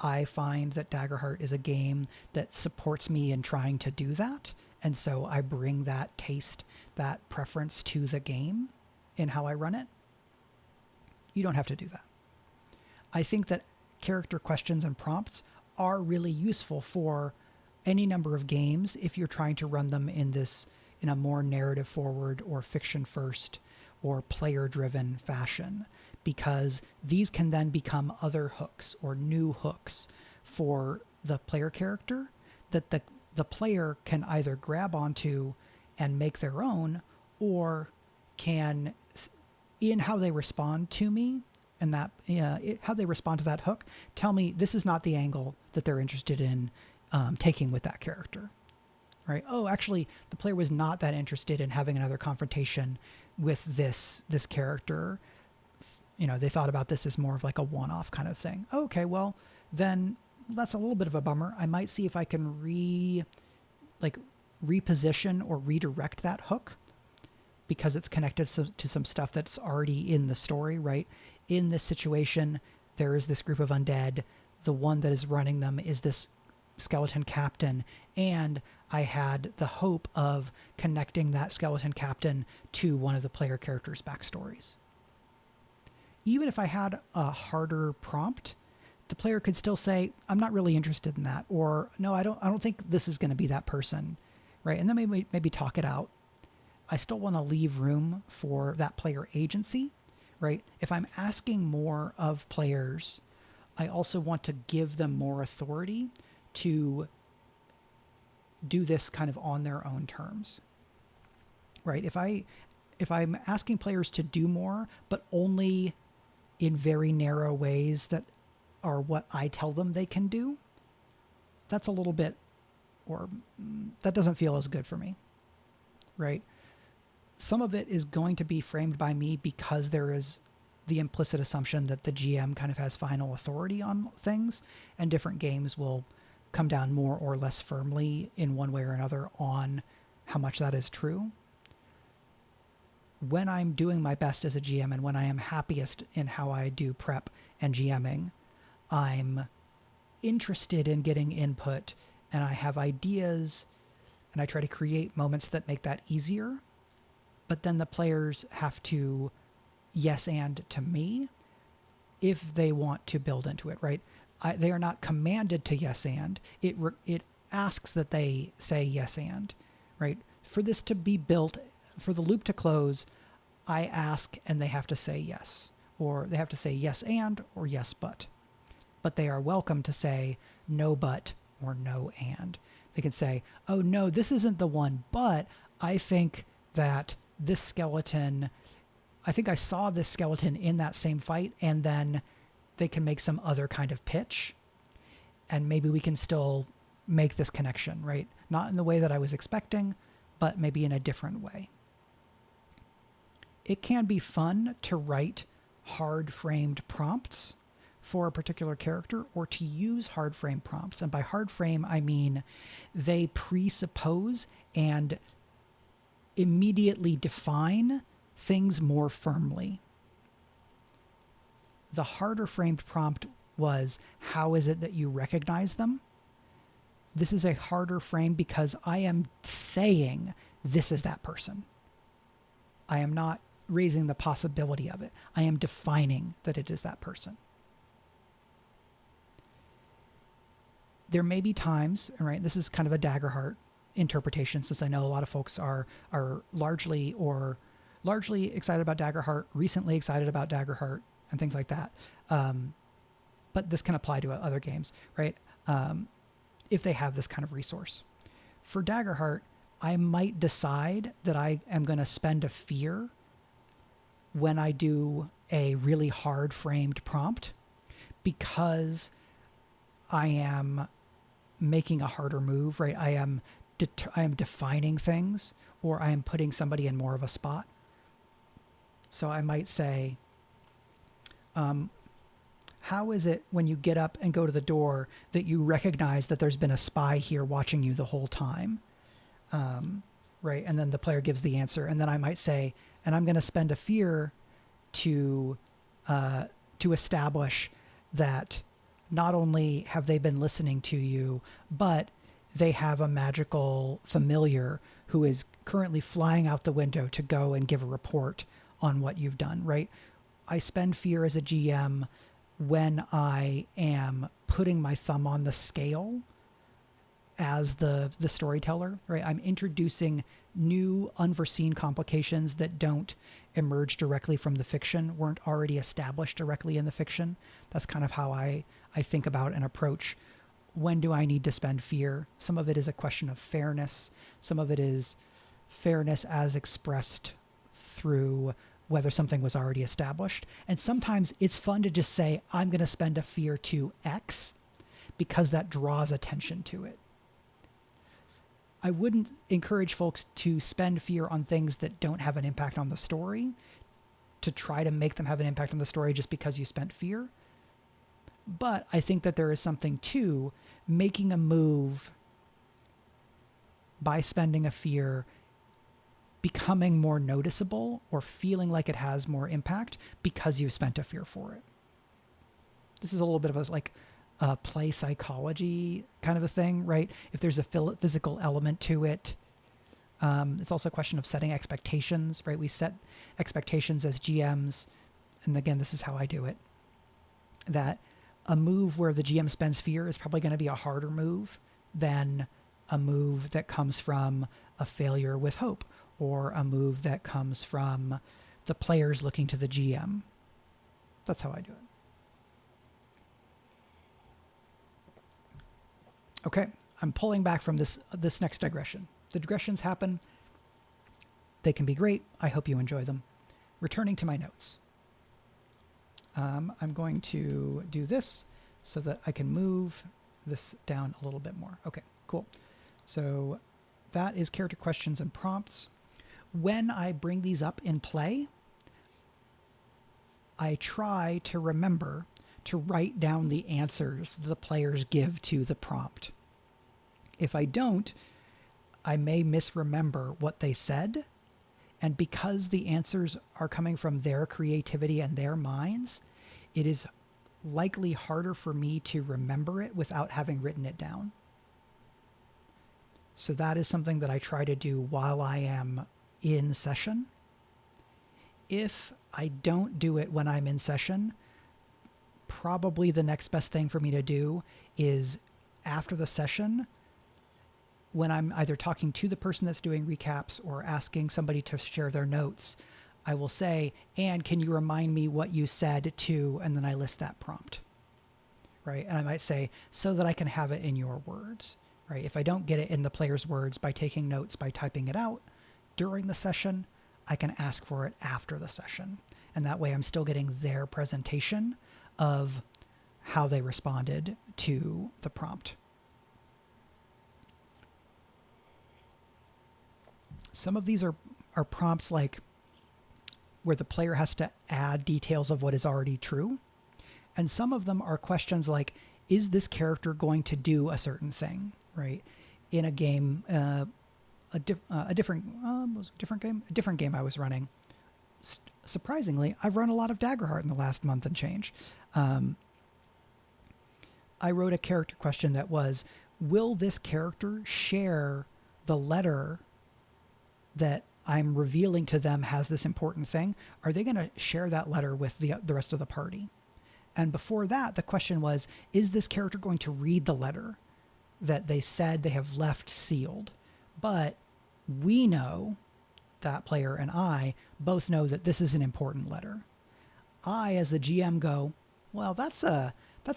I find that Daggerheart is a game that supports me in trying to do that. And so I bring that taste, that preference to the game in how I run it. You don't have to do that. I think that character questions and prompts are really useful for any number of games if you're trying to run them in a more narrative forward or fiction first or player driven fashion, because these can then become other hooks or new hooks for the player character that the player can either grab onto and make their own, or can, in how they respond to me and how they respond to that hook, tell me this is not the angle that they're interested in taking with that character, right? Oh, actually, the player was not that interested in having another confrontation with this character. They thought about this as more of like a one-off kind of thing. Okay, well, then that's a little bit of a bummer. I might see if I can reposition or redirect that hook because it's connected to some stuff that's already in the story, right? In this situation, there is this group of undead. The one that is running them is this skeleton captain, and I had the hope of connecting that skeleton captain to one of the player characters' backstories. Even if I had a harder prompt, the player could still say, I'm not really interested in that, or no, I don't think this is going to be that person, right? And then maybe talk it out. I still want to leave room for that player agency, right? If I'm asking more of players, I also want to give them more authority to do this kind of on their own terms, right? If I'm asking players to do more, but only in very narrow ways that are what I tell them they can do, that's a little bit, or that doesn't feel as good for me, right? Some of it is going to be framed by me because there is the implicit assumption that the GM kind of has final authority on things, and different games will come down more or less firmly in one way or another on how much that is true. When I'm doing my best as a GM and when I am happiest in how I do prep and GMing, I'm interested in getting input and I have ideas and I try to create moments that make that easier. But then the players have to yes and to me if they want to build into it, right? They are not commanded to yes and. It asks that they say yes and, right? For this to be built, for the loop to close, I ask and they have to say yes. Or they have to say yes and or yes but. But they are welcome to say no but or no and. They can say, oh no, this isn't the one, but I think that this skeleton, I think I saw this skeleton in that same fight, and then they can make some other kind of pitch, and maybe we can still make this connection, right? Not in the way that I was expecting, but maybe in a different way. It can be fun to write hard-framed prompts for a particular character or to use hard-frame prompts. And by hard-frame, I mean they presuppose and immediately define things more firmly. The harder framed prompt was, how is it that you recognize them? This is a harder frame because I am saying this is that person. I am not raising the possibility of it. I am defining that it is that person. There may be times, right? This is kind of a Daggerheart interpretation, since I know a lot of folks are largely excited about Daggerheart, recently excited about Daggerheart, and things like that. But this can apply to other games, right? If they have this kind of resource. For Daggerheart, I might decide that I am going to spend a fear when I do a really hard framed prompt because I am making a harder move, right? I am defining things, or I am putting somebody in more of a spot. So I might say, how is it when you get up and go to the door that you recognize that there's been a spy here watching you the whole time? Right. And then the player gives the answer. And then I might say, and I'm going to spend a fear to establish that not only have they been listening to you, but they have a magical familiar who is currently flying out the window to go and give a report on what you've done, right? I spend fear as a GM when I am putting my thumb on the scale as the storyteller, right? I'm introducing new unforeseen complications that don't emerge directly from the fiction, weren't already established directly in the fiction. That's kind of how I think about and approach when do I need to spend fear. Some of it is a question of fairness. Some of it is fairness as expressed through whether something was already established. And sometimes it's fun to just say, I'm going to spend a fear to X because that draws attention to it. I wouldn't encourage folks to spend fear on things that don't have an impact on the story, to try to make them have an impact on the story just because you spent fear. But I think that there is something to making a move by spending a fear becoming more noticeable or feeling like it has more impact because you've spent a fear for it. This is a little bit of a play psychology kind of a thing, right? If there's a physical element to it, it's also a question of setting expectations, right? We set expectations as GMs, and again, this is how I do it, that a move where the GM spends fear is probably going to be a harder move than a move that comes from a failure with hope, or a move that comes from the players looking to the GM. That's how I do it. Okay, I'm pulling back from this next digression. The digressions happen. They can be great. I hope you enjoy them. Returning to my notes. I'm going to do this so that I can move this down a little bit more. Okay, cool. So that is character questions and prompts. When I bring these up in play, I try to remember to write down the answers the players give to the prompt. If I don't, I may misremember what they said, and because the answers are coming from their creativity and their minds, it is likely harder for me to remember it without having written it down. So that is something that I try to do while I am in session. If I don't do it when I'm in session, probably the next best thing for me to do is after the session, when I'm either talking to the person that's doing recaps or asking somebody to share their notes, I will say, and can you remind me what you said to, and then I list that prompt, right? And I might say, so that I can have it in your words, right? If I don't get it in the player's words by taking notes, by typing it out during the session, I can ask for it after the session. And that way I'm still getting their presentation of how they responded to the prompt. Some of these are prompts like where the player has to add details of what is already true. And some of them are questions like, is this character going to do a certain thing, right? In a game, a different game I was running. Surprisingly, I've run a lot of Daggerheart in the last month and change. I wrote a character question that was, will this character share the letter that I'm revealing to them has this important thing? Are they going to share that letter with the rest of the party? And before that, the question was, is this character going to read the letter that they said they have left sealed? But we know, that player and I both know that this is an important letter. I, as the GM, go, well, that's a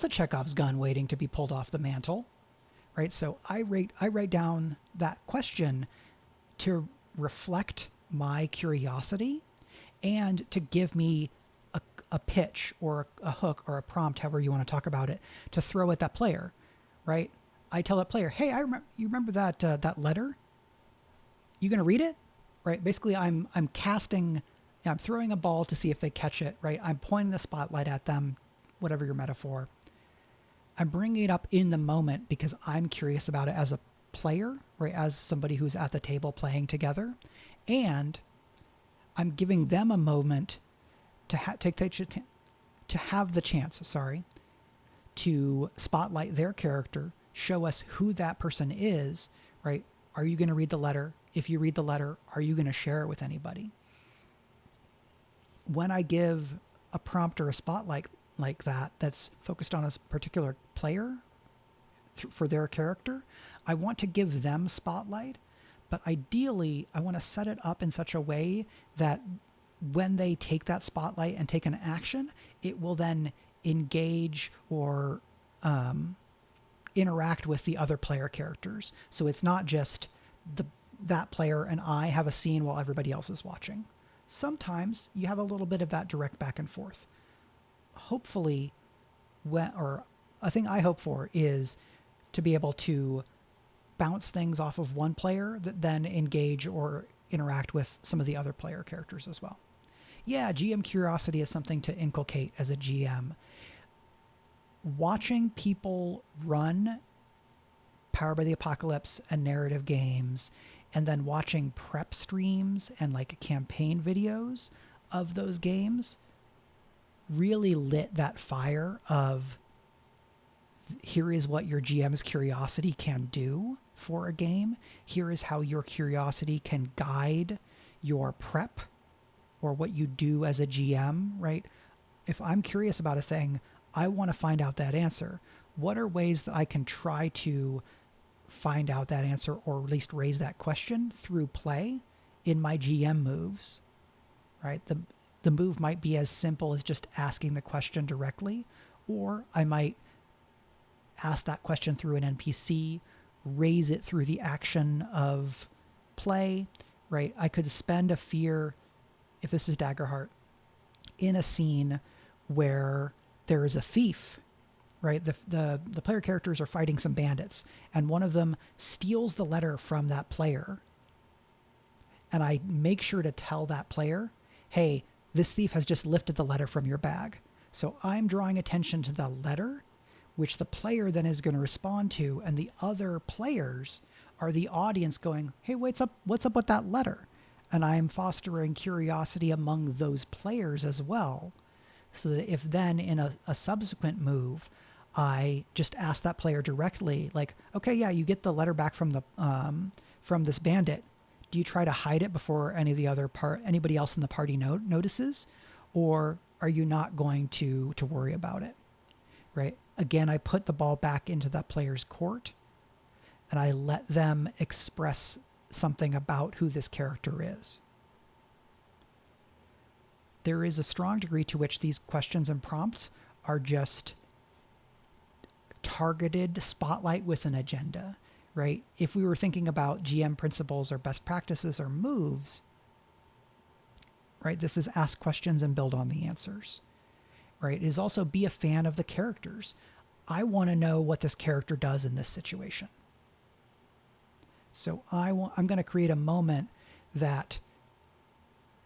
Chekhov's gun waiting to be pulled off the mantle, right? So I write down that question to reflect my curiosity and to give me a pitch or a hook or a prompt, however you want to talk about it, to throw at that player, right? I tell that player, hey, you remember that that letter? You gonna read it? Right? Basically, I'm throwing a ball to see if they catch it, right? I'm pointing the spotlight at them, whatever your metaphor. I'm bringing it up in the moment because I'm curious about it as a player, right? As somebody who's at the table playing together. And I'm giving them a moment to have the chance, to spotlight their character, show us who that person is, right? Are you going to read the letter? If you read the letter, are you going to share it with anybody? When I give a prompt or a spotlight like that that's focused on a particular player for their character, I want to give them spotlight, but ideally I want to set it up in such a way that when they take that spotlight and take an action, it will then engage or interact with the other player characters. So it's not just that player and I have a scene while everybody else is watching. Sometimes you have a little bit of that direct back and forth. Hopefully, a thing I hope for is to be able to bounce things off of one player that then engage or interact with some of the other player characters as well. Yeah, GM curiosity is something to inculcate as a GM. watching people run Powered by the Apocalypse and narrative games, and then watching prep streams and like campaign videos of those games really lit that fire of here is what your GM's curiosity can do for a game. Here is how your curiosity can guide your prep or what you do as a GM, right? If I'm curious about a thing, I want to find out that answer. What are ways that I can try to find out that answer, or at least raise that question through play in my GM moves, right? The move might be as simple as just asking the question directly, or I might ask that question through an NPC, raise it through the action of play, right? I could spend a fear, if this is Daggerheart, in a scene where there is a thief, right? The player characters are fighting some bandits, and one of them steals the letter from that player. And I make sure to tell that player, hey, this thief has just lifted the letter from your bag. So I'm drawing attention to the letter, which the player then is going to respond to, and the other players are the audience going, hey, what's up with that letter? And I'm fostering curiosity among those players as well, so that if then in a subsequent move, I just ask that player directly, like, okay, yeah, you get the letter back from the from this bandit. Do you try to hide it before anybody else in the party notices, or are you not going to worry about it? Right? Again, I put the ball back into that player's court, and I let them express something about who this character is. There is a strong degree to which these questions and prompts are just targeted spotlight with an agenda, right? If we were thinking about GM principles or best practices or moves, right? This is ask questions and build on the answers, right? It is also be a fan of the characters. I want to know what this character does in this situation. So I'm going to create a moment that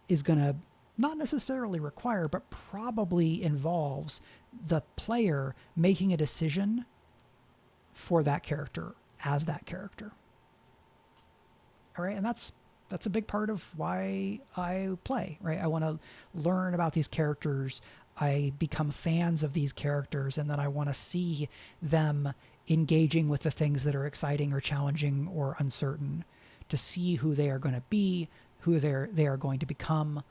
is going to not necessarily require, but probably involves the player making a decision for that character as that character. All right. And that's a big part of why I play, right? I want to learn about these characters. I become fans of these characters, and then I want to see them engaging with the things that are exciting or challenging or uncertain, to see who they are going to be, who they are going to become.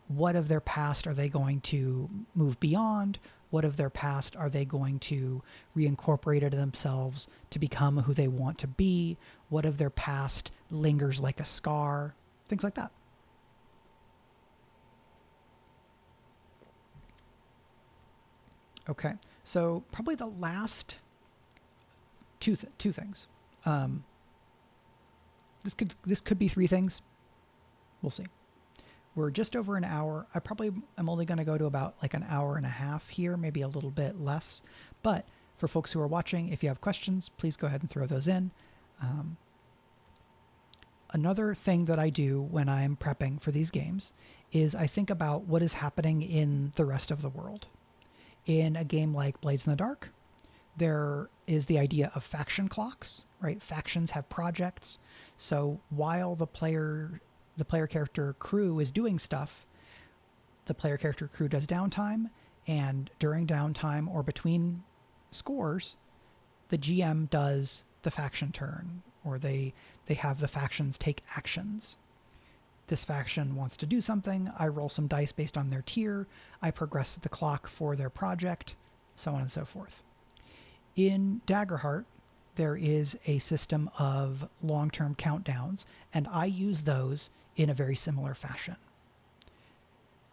What of their past are they going to move beyond? What of their past are they going to reincorporate into themselves to become who they want to be? What of their past lingers like a scar? Things like that. Okay, so probably the last two things. This could be three things. We'll see. We're just over an hour. I probably am only going to go to about like an hour and a half here, maybe a little bit less. But for folks who are watching, if you have questions, please go ahead and throw those in. Another thing that I do when I'm prepping for these games is I think about what is happening in the rest of the world. In a game like Blades in the Dark, there is the idea of faction clocks, right? Factions have projects. So while the player character crew is doing stuff, the player character crew does downtime, and during downtime or between scores, the GM does the faction turn, or they have the factions take actions. This faction wants to do something, I roll some dice based on their tier, I progress the clock for their project, so on and so forth. In Daggerheart, there is a system of long-term countdowns, and I use those in a very similar fashion.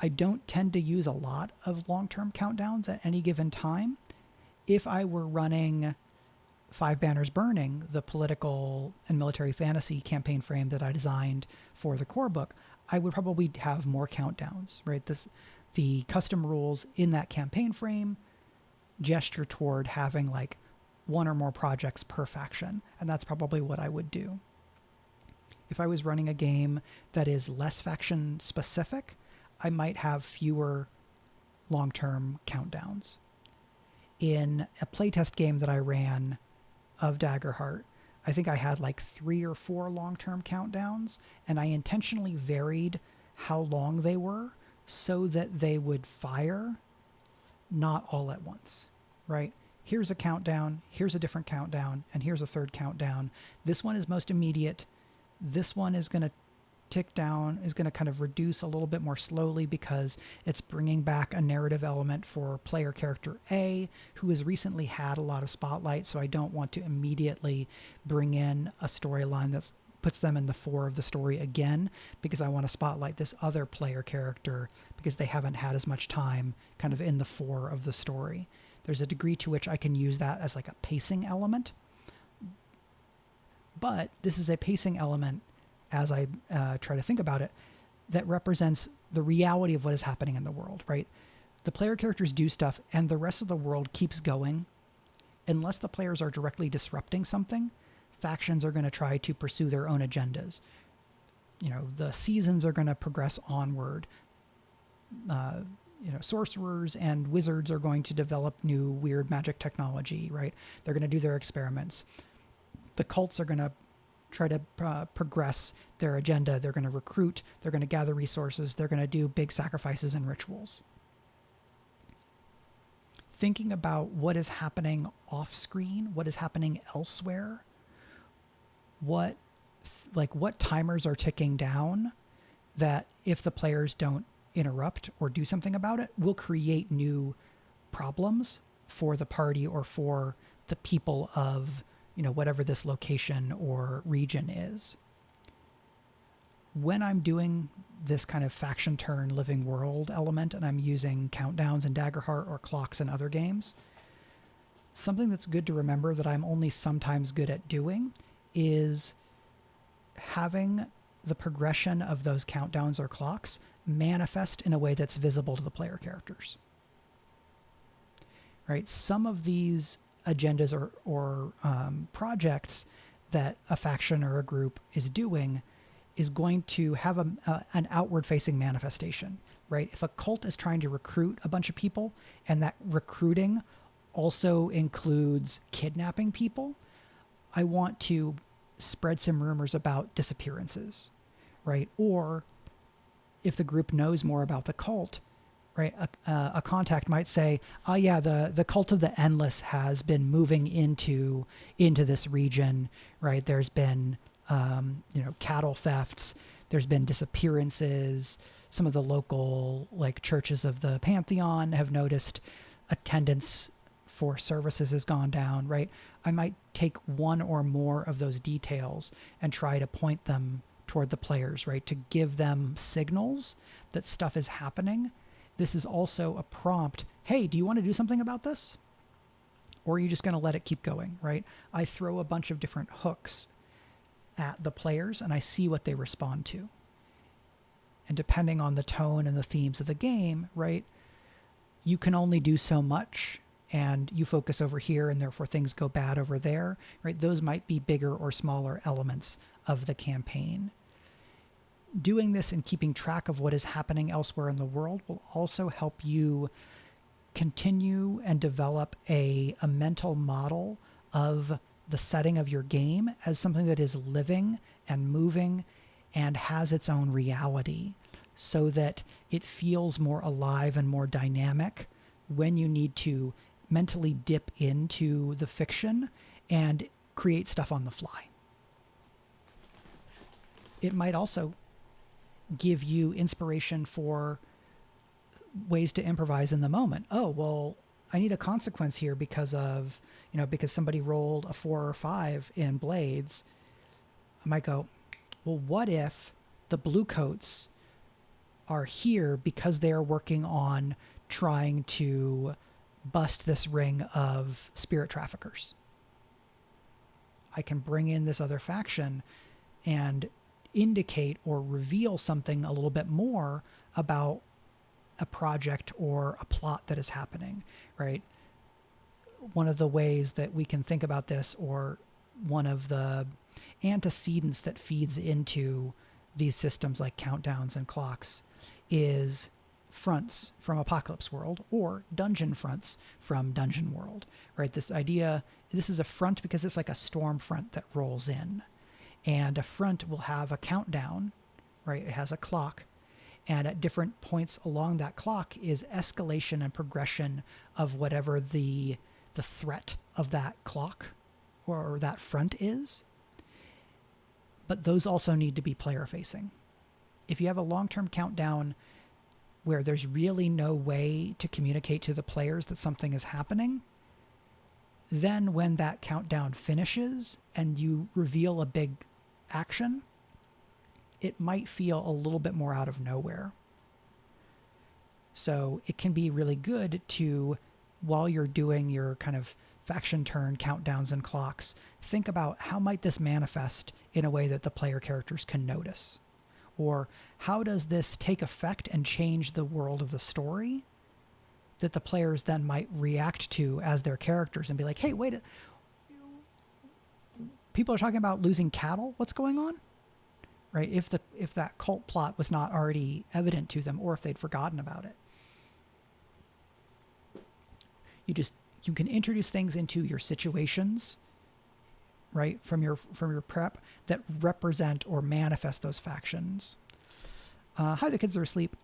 I don't tend to use a lot of long-term countdowns at any given time. If I were running Five Banners Burning, the political and military fantasy campaign frame that I designed for the core book, I would probably have more countdowns, right? The custom rules in that campaign frame gesture toward having like one or more projects per faction, and that's probably what I would do. If I was running a game that is less faction specific, I might have fewer long-term countdowns. in a playtest game that I ran of Daggerheart, I think I had like 3 or 4 long-term countdowns, and I intentionally varied how long they were so that they would fire not all at once, right? Here's a countdown, here's a different countdown, and here's a third countdown. This one is most immediate. This one is going to tick down, is going to kind of reduce a little bit more slowly because it's bringing back a narrative element for player character A, who has recently had a lot of spotlight, so I don't want to immediately bring in a storyline that puts them in the fore of the story again, because I want to spotlight this other player character because they haven't had as much time kind of in the fore of the story. There's a degree to which I can use that as like a pacing element, but this is a pacing element, as I try to think about it, that represents the reality of what is happening in the world, right? The player characters do stuff and the rest of the world keeps going. Unless the players are directly disrupting something, factions are going to try to pursue their own agendas. You know, the seasons are going to progress onward. Sorcerers and wizards are going to develop new weird magic technology, right? They're going to do their experiments. The cults are going to try to progress their agenda. They're going to recruit. They're going to gather resources. They're going to do big sacrifices and rituals. Thinking about what is happening off screen, what is happening elsewhere, what timers are ticking down that if the players don't interrupt or do something about it, will create new problems for the party or for the people of whatever this location or region is. When I'm doing this kind of faction turn living world element and I'm using countdowns in Daggerheart or clocks in other games, something that's good to remember that I'm only sometimes good at doing is having the progression of those countdowns or clocks manifest in a way that's visible to the player characters. Right? Some of these agendas or projects that a faction or a group is doing is going to have an outward-facing manifestation, right? If a cult is trying to recruit a bunch of people and that recruiting also includes kidnapping people, I want to spread some rumors about disappearances, right? Or if the group knows more about the cult, right, a contact might say, "Oh yeah, the cult of the endless has been moving into this region, right? There's been cattle thefts, there's been disappearances. Some of the local churches of the Pantheon have noticed attendance for services has gone down," right? I might take one or more of those details and try to point them toward the players, right, to give them signals that stuff is happening. This is also a prompt. Hey, do you want to do something about this? Or are you just going to let it keep going, right? I throw a bunch of different hooks at the players and I see what they respond to. And depending on the tone and the themes of the game, right, you can only do so much and you focus over here and therefore things go bad over there, right? Those might be bigger or smaller elements of the campaign. Doing this and keeping track of what is happening elsewhere in the world will also help you continue and develop a mental model of the setting of your game as something that is living and moving and has its own reality, so that it feels more alive and more dynamic when you need to mentally dip into the fiction and create stuff on the fly. It might also give you inspiration for ways to improvise in the moment. Oh, well, I need a consequence here because somebody rolled a 4 or 5 in Blades. I might go, well, what if the Bluecoats are here because they're working on trying to bust this ring of spirit traffickers? I can bring in this other faction and indicate or reveal something a little bit more about a project or a plot that is happening, right? One of the ways that we can think about this, or one of the antecedents that feeds into these systems like countdowns and clocks, is fronts from Apocalypse World or dungeon fronts from Dungeon World, right? This idea, this is a front because it's like a storm front that rolls in. And a front will have a countdown, right? It has a clock. And at different points along that clock is escalation and progression of whatever the threat of that clock or that front is. But those also need to be player facing. If you have a long-term countdown where there's really no way to communicate to the players that something is happening, then when that countdown finishes and you reveal a big action, it might feel a little bit more out of nowhere. So it can be really good to, while you're doing your kind of faction turn countdowns and clocks, think about how might this manifest in a way that the player characters can notice? Or how does this take effect and change the world of the story that the players then might react to as their characters and be like, hey, wait, people are talking about losing cattle. What's going on? Right? If that cult plot was not already evident to them, or if they'd forgotten about it. You can introduce things into your situations, right, from your prep that represent or manifest those factions. Hi, the kids are asleep.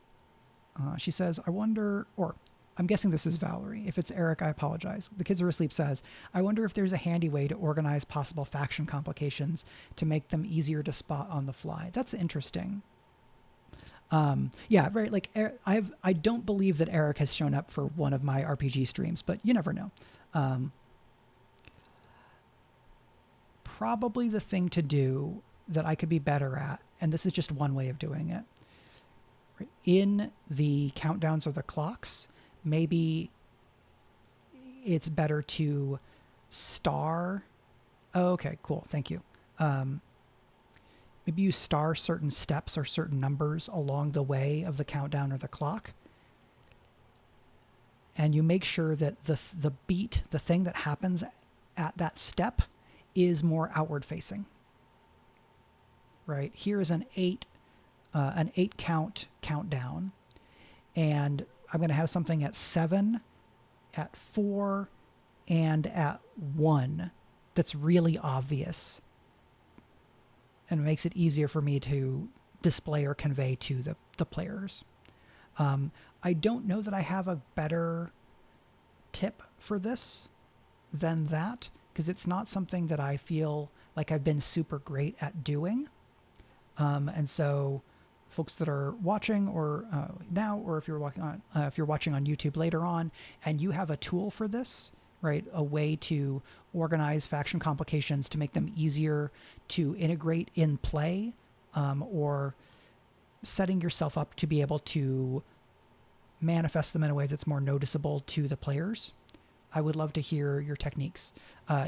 She says, I wonder, or I'm guessing this is Valerie. If it's Eric, I apologize. The kids are asleep says, I wonder if there's a handy way to organize possible faction complications to make them easier to spot on the fly. That's interesting. Yeah, right. Like I don't believe that Eric has shown up for one of my RPG streams, but you never know. Probably the thing to do that I could be better at, and this is just one way of doing it. Right? In the countdowns or the clocks, maybe it's better to star. Oh, okay, cool. Thank you. Maybe you star certain steps or certain numbers along the way of the countdown or the clock. And you make sure that the beat, the thing that happens at that step, is more outward facing. Right? Here is an 8 count countdown. And I'm going to have something at 7, at 4, and at 1 that's really obvious. And it makes it easier for me to display or convey to the players. I don't know that I have a better tip for this than that, because it's not something that I feel like I've been super great at doing. And so folks that are watching or now, or if you're watching on YouTube later on, and you have a tool for this, right? A way to organize faction complications to make them easier to integrate in play, or setting yourself up to be able to manifest them in a way that's more noticeable to the players. I would love to hear your techniques.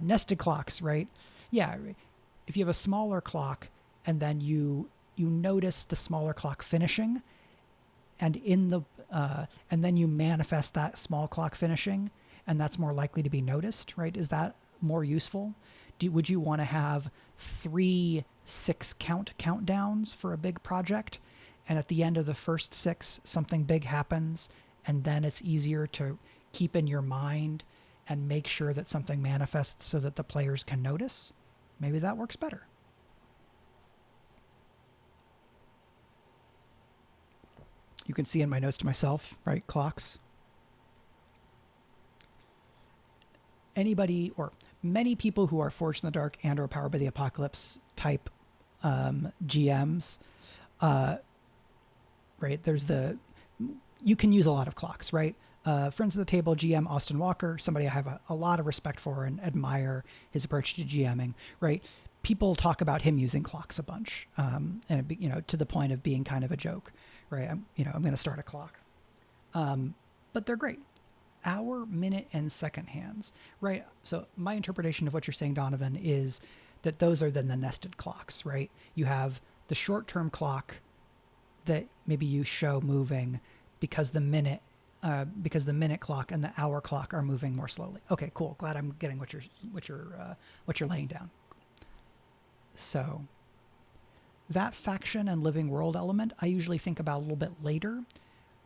Nested clocks, right? Yeah. If you have a smaller clock and then you notice the smaller clock finishing, and and then you manifest that small clock finishing, and that's more likely to be noticed, right? Is that more useful? Would you want to have 3 6 countdowns for a big project, and at the end of the first 6 something big happens, and then it's easier to keep in your mind and make sure that something manifests so that the players can notice? Maybe that works better. You can see in my notes to myself, right? Clocks. Anybody or many people who are Forged in the Dark and or Powered by the Apocalypse type GMs, right? You can use a lot of clocks, right? Friends of the Table GM Austin Walker, somebody I have a lot of respect for and admire his approach to GMing, right? People talk about him using clocks a bunch, and to the point of being kind of a joke, right? I'm going to start a clock, but they're great. Hour, minute, and second hands, right? So my interpretation of what you're saying, Donovan, is that those are then the nested clocks, right? You have the short-term clock that maybe you show moving because the minute clock and the hour clock are moving more slowly. Okay, cool. Glad I'm getting what you're laying down. So that faction and living world element, I usually think about a little bit later,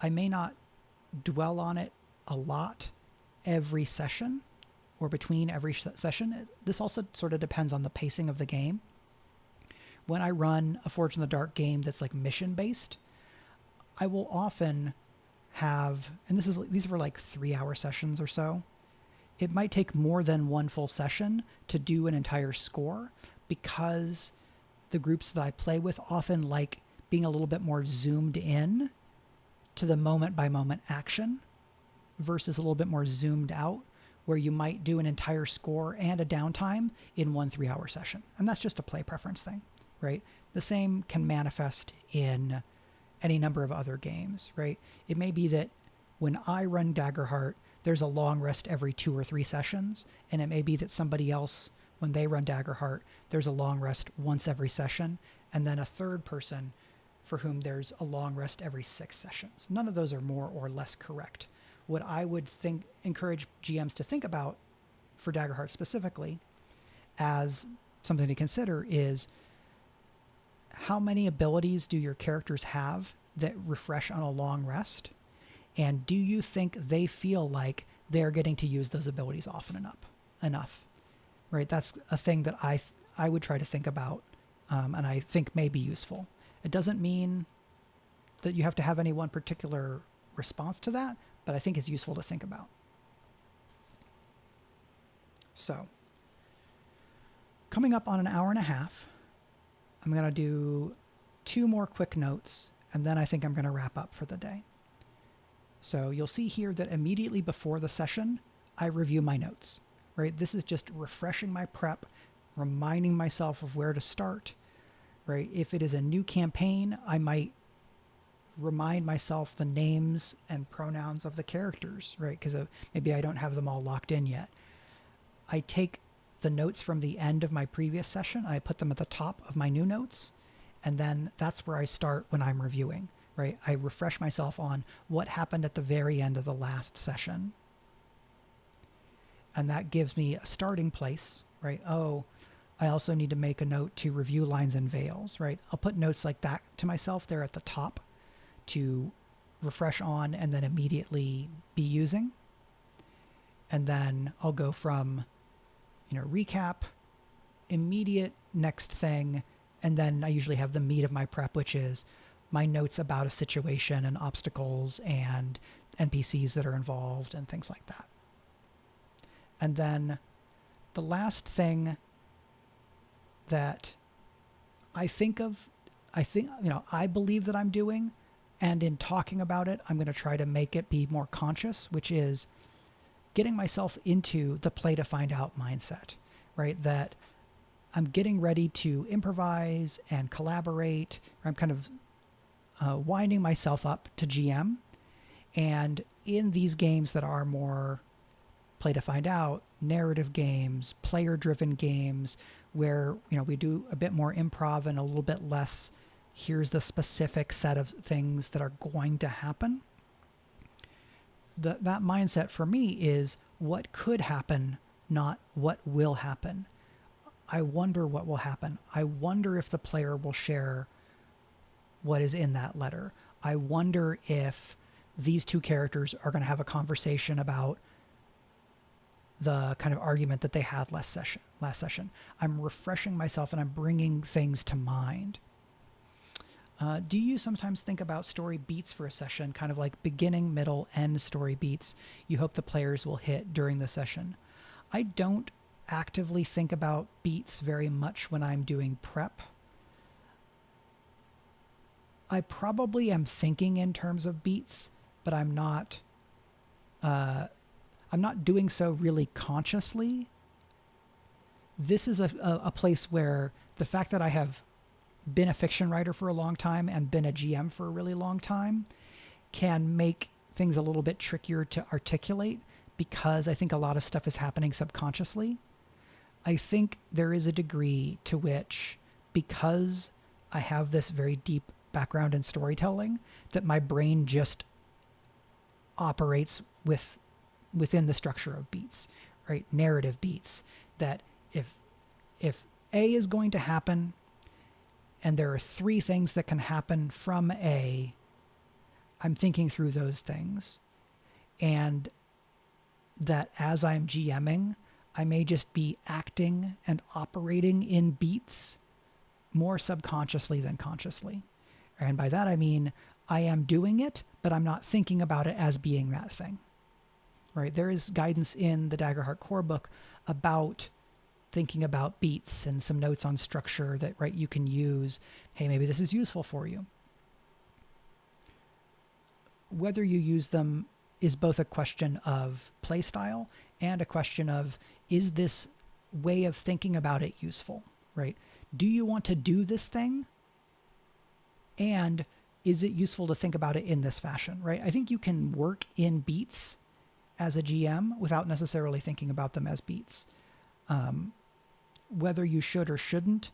I may not dwell on it a lot every session or between every session. This also sort of depends on the pacing of the game. When I run a Forge in the Dark game that's like mission based, I will often have, and these are for like 3-hour sessions or so. It might take more than one full session to do an entire score, because the groups that I play with often like being a little bit more zoomed in to the moment by moment action versus a little bit more zoomed out, where you might do an entire score and a downtime in one 3-hour session. And that's just a play preference thing, right? The same can manifest in any number of other games, right? It may be that when I run Daggerheart, there's a long rest every 2 or 3 sessions, and it may be that somebody else, when they run Daggerheart, there's a long rest once every session, and then a third person for whom there's a long rest every 6 sessions. None of those are more or less correct. What I would encourage GMs to think about for Daggerheart specifically as something to consider is, how many abilities do your characters have that refresh on a long rest? And do you think they feel like they're getting to use those abilities often enough? Right? That's a thing that I would try to think about, and I think may be useful. It doesn't mean that you have to have any one particular response to that, but I think it's useful to think about. So, coming up on an hour and a half, I'm going to do 2 more quick notes, and then I think I'm going to wrap up for the day. So you'll see here that immediately before the session, I review my notes, right? This is just refreshing my prep, reminding myself of where to start, right? If it is a new campaign, I might remind myself the names and pronouns of the characters, right? Because maybe I don't have them all locked in yet. I take the notes from the end of my previous session, I put them at the top of my new notes, and then that's where I start when I'm reviewing, right? I refresh myself on what happened at the very end of the last session. And that gives me a starting place, right? Oh, I also need to make a note to review lines and veils, right? I'll put notes like that to myself there at the top to refresh on and then immediately be using. And then I'll go from, recap, immediate next thing, and then I usually have the meat of my prep, which is my notes about a situation and obstacles and NPCs that are involved and things like that. And then the last thing that I believe that I'm doing, and in talking about it, I'm going to try to make it be more conscious, which is getting myself into the play to find out mindset, right? That I'm getting ready to improvise and collaborate. I'm kind of winding myself up to GM. And in these games that are more play to find out, narrative games, player driven games, where, we do a bit more improv and a little bit less, here's the specific set of things that are going to happen. That mindset for me is what could happen, not what will happen. I wonder what will happen. I wonder if the player will share what is in that letter. I wonder if these 2 characters are going to have a conversation about the kind of argument that they had last session. I'm refreshing myself and I'm bringing things to mind. Do you sometimes think about story beats for a session, kind of like beginning, middle, end story beats you hope the players will hit during the session? I don't actively think about beats very much when I'm doing prep. I probably am thinking in terms of beats, but I'm not doing so really consciously. This is a place where the fact that I have been a fiction writer for a long time and been a GM for a really long time can make things a little bit trickier to articulate, because I think a lot of stuff is happening subconsciously. I think there is a degree to which, because I have this very deep background in storytelling, that my brain just operates within the structure of beats, right? Narrative beats, that if A is going to happen, and there are 3 things that can happen from A, I'm thinking through those things, and that as I'm GMing, I may just be acting and operating in beats more subconsciously than consciously. And by that I mean I am doing it, but I'm not thinking about it as being that thing. Right? There is guidance in the Daggerheart core book about thinking about beats and some notes on structure that, right, you can use. Hey, maybe this is useful for you. Whether you use them is both a question of play style and a question of, is this way of thinking about it useful, right? Do you want to do this thing? And is it useful to think about it in this fashion, right? I think you can work in beats as a GM without necessarily thinking about them as beats. Whether you should or shouldn't,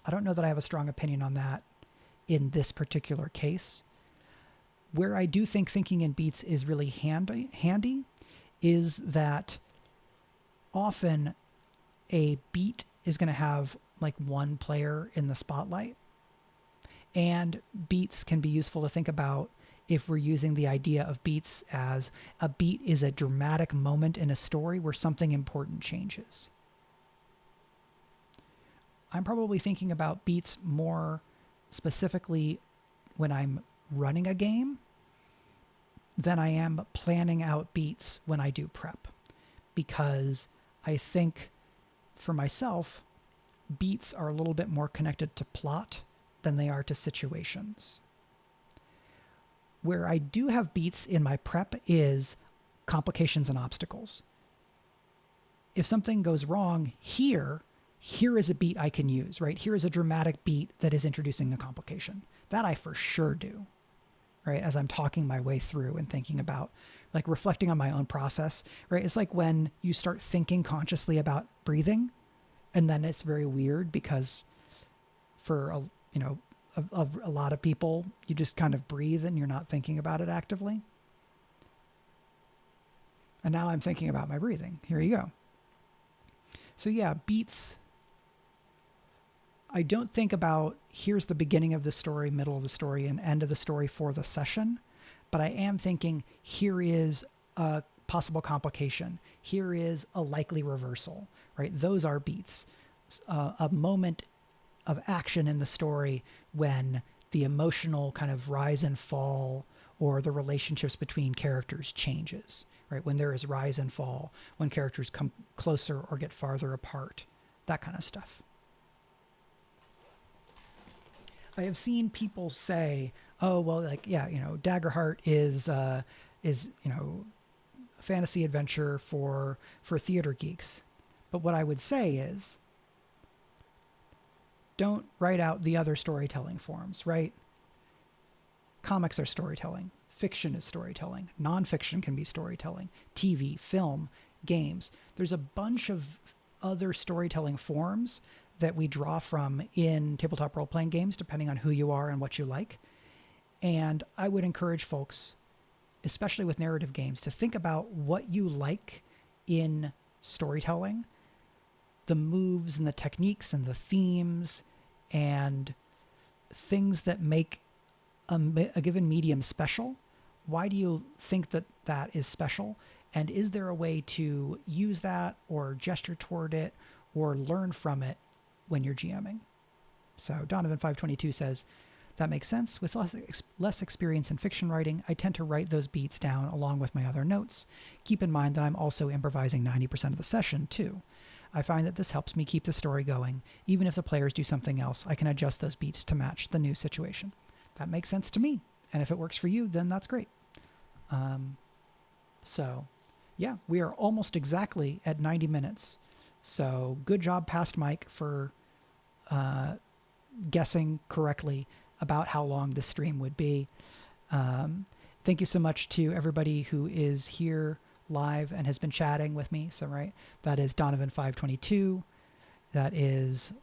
I don't know that I have a strong opinion on that in this particular case. Where I do think thinking in beats is really handy is that often a beat is going to have like one player in the spotlight. And beats can be useful to think about if we're using the idea of beats as a beat is a dramatic moment in a story where something important changes. I'm probably thinking about beats more specifically when I'm running a game than I am planning out beats when I do prep. Because I think for myself, beats are a little bit more connected to plot than they are to situations. Where I do have beats in my prep is complications and obstacles. If something goes wrong here is a beat I can use, right? Here is a dramatic beat that is introducing a complication. That I for sure do, right? As I'm talking my way through and thinking about, like, reflecting on my own process, right? It's like when you start thinking consciously about breathing, and then it's very weird because for a lot of people, you just kind of breathe and you're not thinking about it actively. And now I'm thinking about my breathing. Here you go. So yeah, beats. I don't think about here's the beginning of the story, middle of the story, and end of the story for the session, but I am thinking here is a possible complication. Here is a likely reversal, right? Those are beats. A moment of action in the story when the emotional kind of rise and fall or the relationships between characters changes, right? When there is rise and fall, when characters come closer or get farther apart, that kind of stuff. I have seen people say, oh, well, like, yeah, Daggerheart is a fantasy adventure for theater geeks. But what I would say is, don't write out the other storytelling forms, right? Comics are storytelling. Fiction is storytelling. Nonfiction can be storytelling. TV, film, games. There's a bunch of other storytelling forms that we draw from in tabletop role-playing games, depending on who you are and what you like. And I would encourage folks, especially with narrative games, to think about what you like in storytelling, the moves and the techniques and the themes and things that make a given medium special. Why do you think that that is special? And is there a way to use that or gesture toward it or learn from it when you're GMing? So Donovan522 says, that makes sense. With less experience in fiction writing, I tend to write those beats down along with my other notes. Keep in mind that I'm also improvising 90% of the session too. I find that this helps me keep the story going. Even if the players do something else, I can adjust those beats to match the new situation. That makes sense to me. And if it works for you, then that's great. So yeah, we are almost exactly at 90 minutes. So good job, past Mike, for guessing correctly about how long the stream would be. Thank you so much to everybody who is here live and has been chatting with me. So, right, that is Donovan522. That is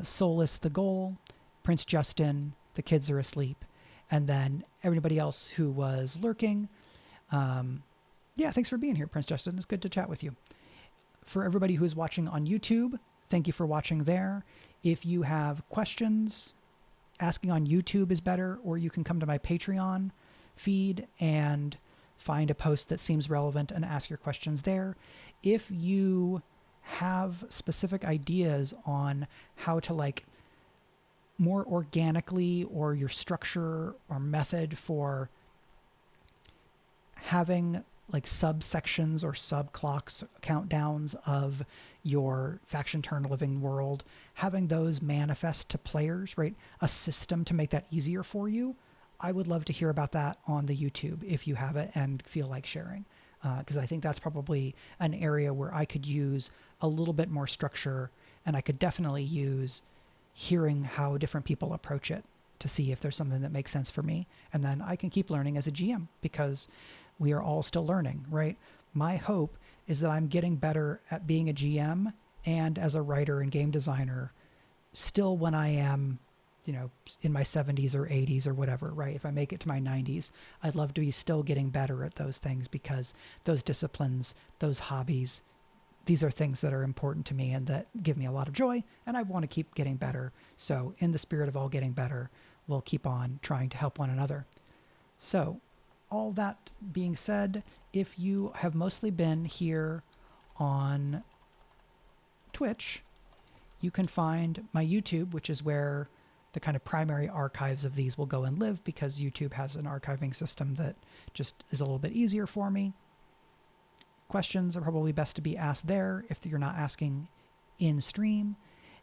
Solus the Goal, Prince Justin, The Kids Are Asleep, and then everybody else who was lurking. Yeah, thanks for being here, Prince Justin. It's good to chat with you. For everybody who is watching on YouTube, thank you for watching there. If you have questions, asking on YouTube is better, or you can come to my Patreon. feed and find a post that seems relevant and ask your questions there. If you have specific ideas on how to like more organically, or your structure or method for having like subsections or subclocks, countdowns of your faction turn living world, having those manifest to players, right? A system to make that easier for you. I would love to hear about that on the YouTube if you have it and feel like sharing, because I think that's probably an area where I could use a little bit more structure, and I could definitely use hearing how different people approach it to see if there's something that makes sense for me. And then I can keep learning as a GM, because we are all still learning, right? My hope is that I'm getting better at being a GM and as a writer and game designer still when I am, in my 70s or 80s or whatever, right? If I make it to my 90s, I'd love to be still getting better at those things, because those disciplines, those hobbies, these are things that are important to me and that give me a lot of joy, and I want to keep getting better. So in the spirit of all getting better, we'll keep on trying to help one another. So all that being said, if you have mostly been here on Twitch, you can find my YouTube, which is where the kind of primary archives of these will go and live, because YouTube has an archiving system that just is a little bit easier for me. Questions are probably best to be asked there if you're not asking in stream.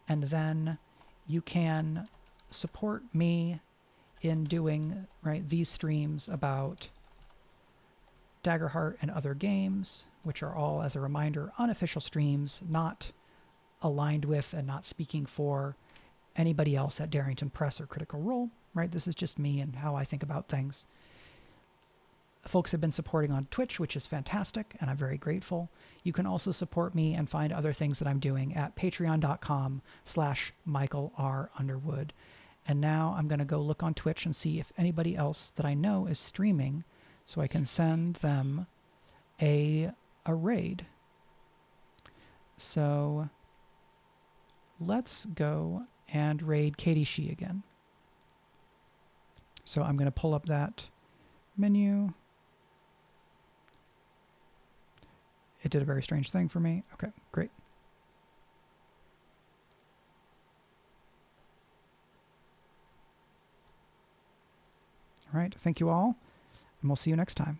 And then you can support me in doing these streams about Daggerheart and other games, which are all, as a reminder, unofficial streams, not aligned with and not speaking for anybody else at Darrington Press or Critical Role, right? This is just me and how I think about things. Folks have been supporting on Twitch, which is fantastic, and I'm very grateful. You can also support me and find other things that I'm doing at patreon.com/Michael R. Underwood. And now I'm going to go look on Twitch and see if anybody else that I know is streaming, so I can send them a raid. So let's go and raid Katie Shee again. So I'm going to pull up that menu. It did a very strange thing for me. Okay, great. All right, thank you all, and we'll see you next time.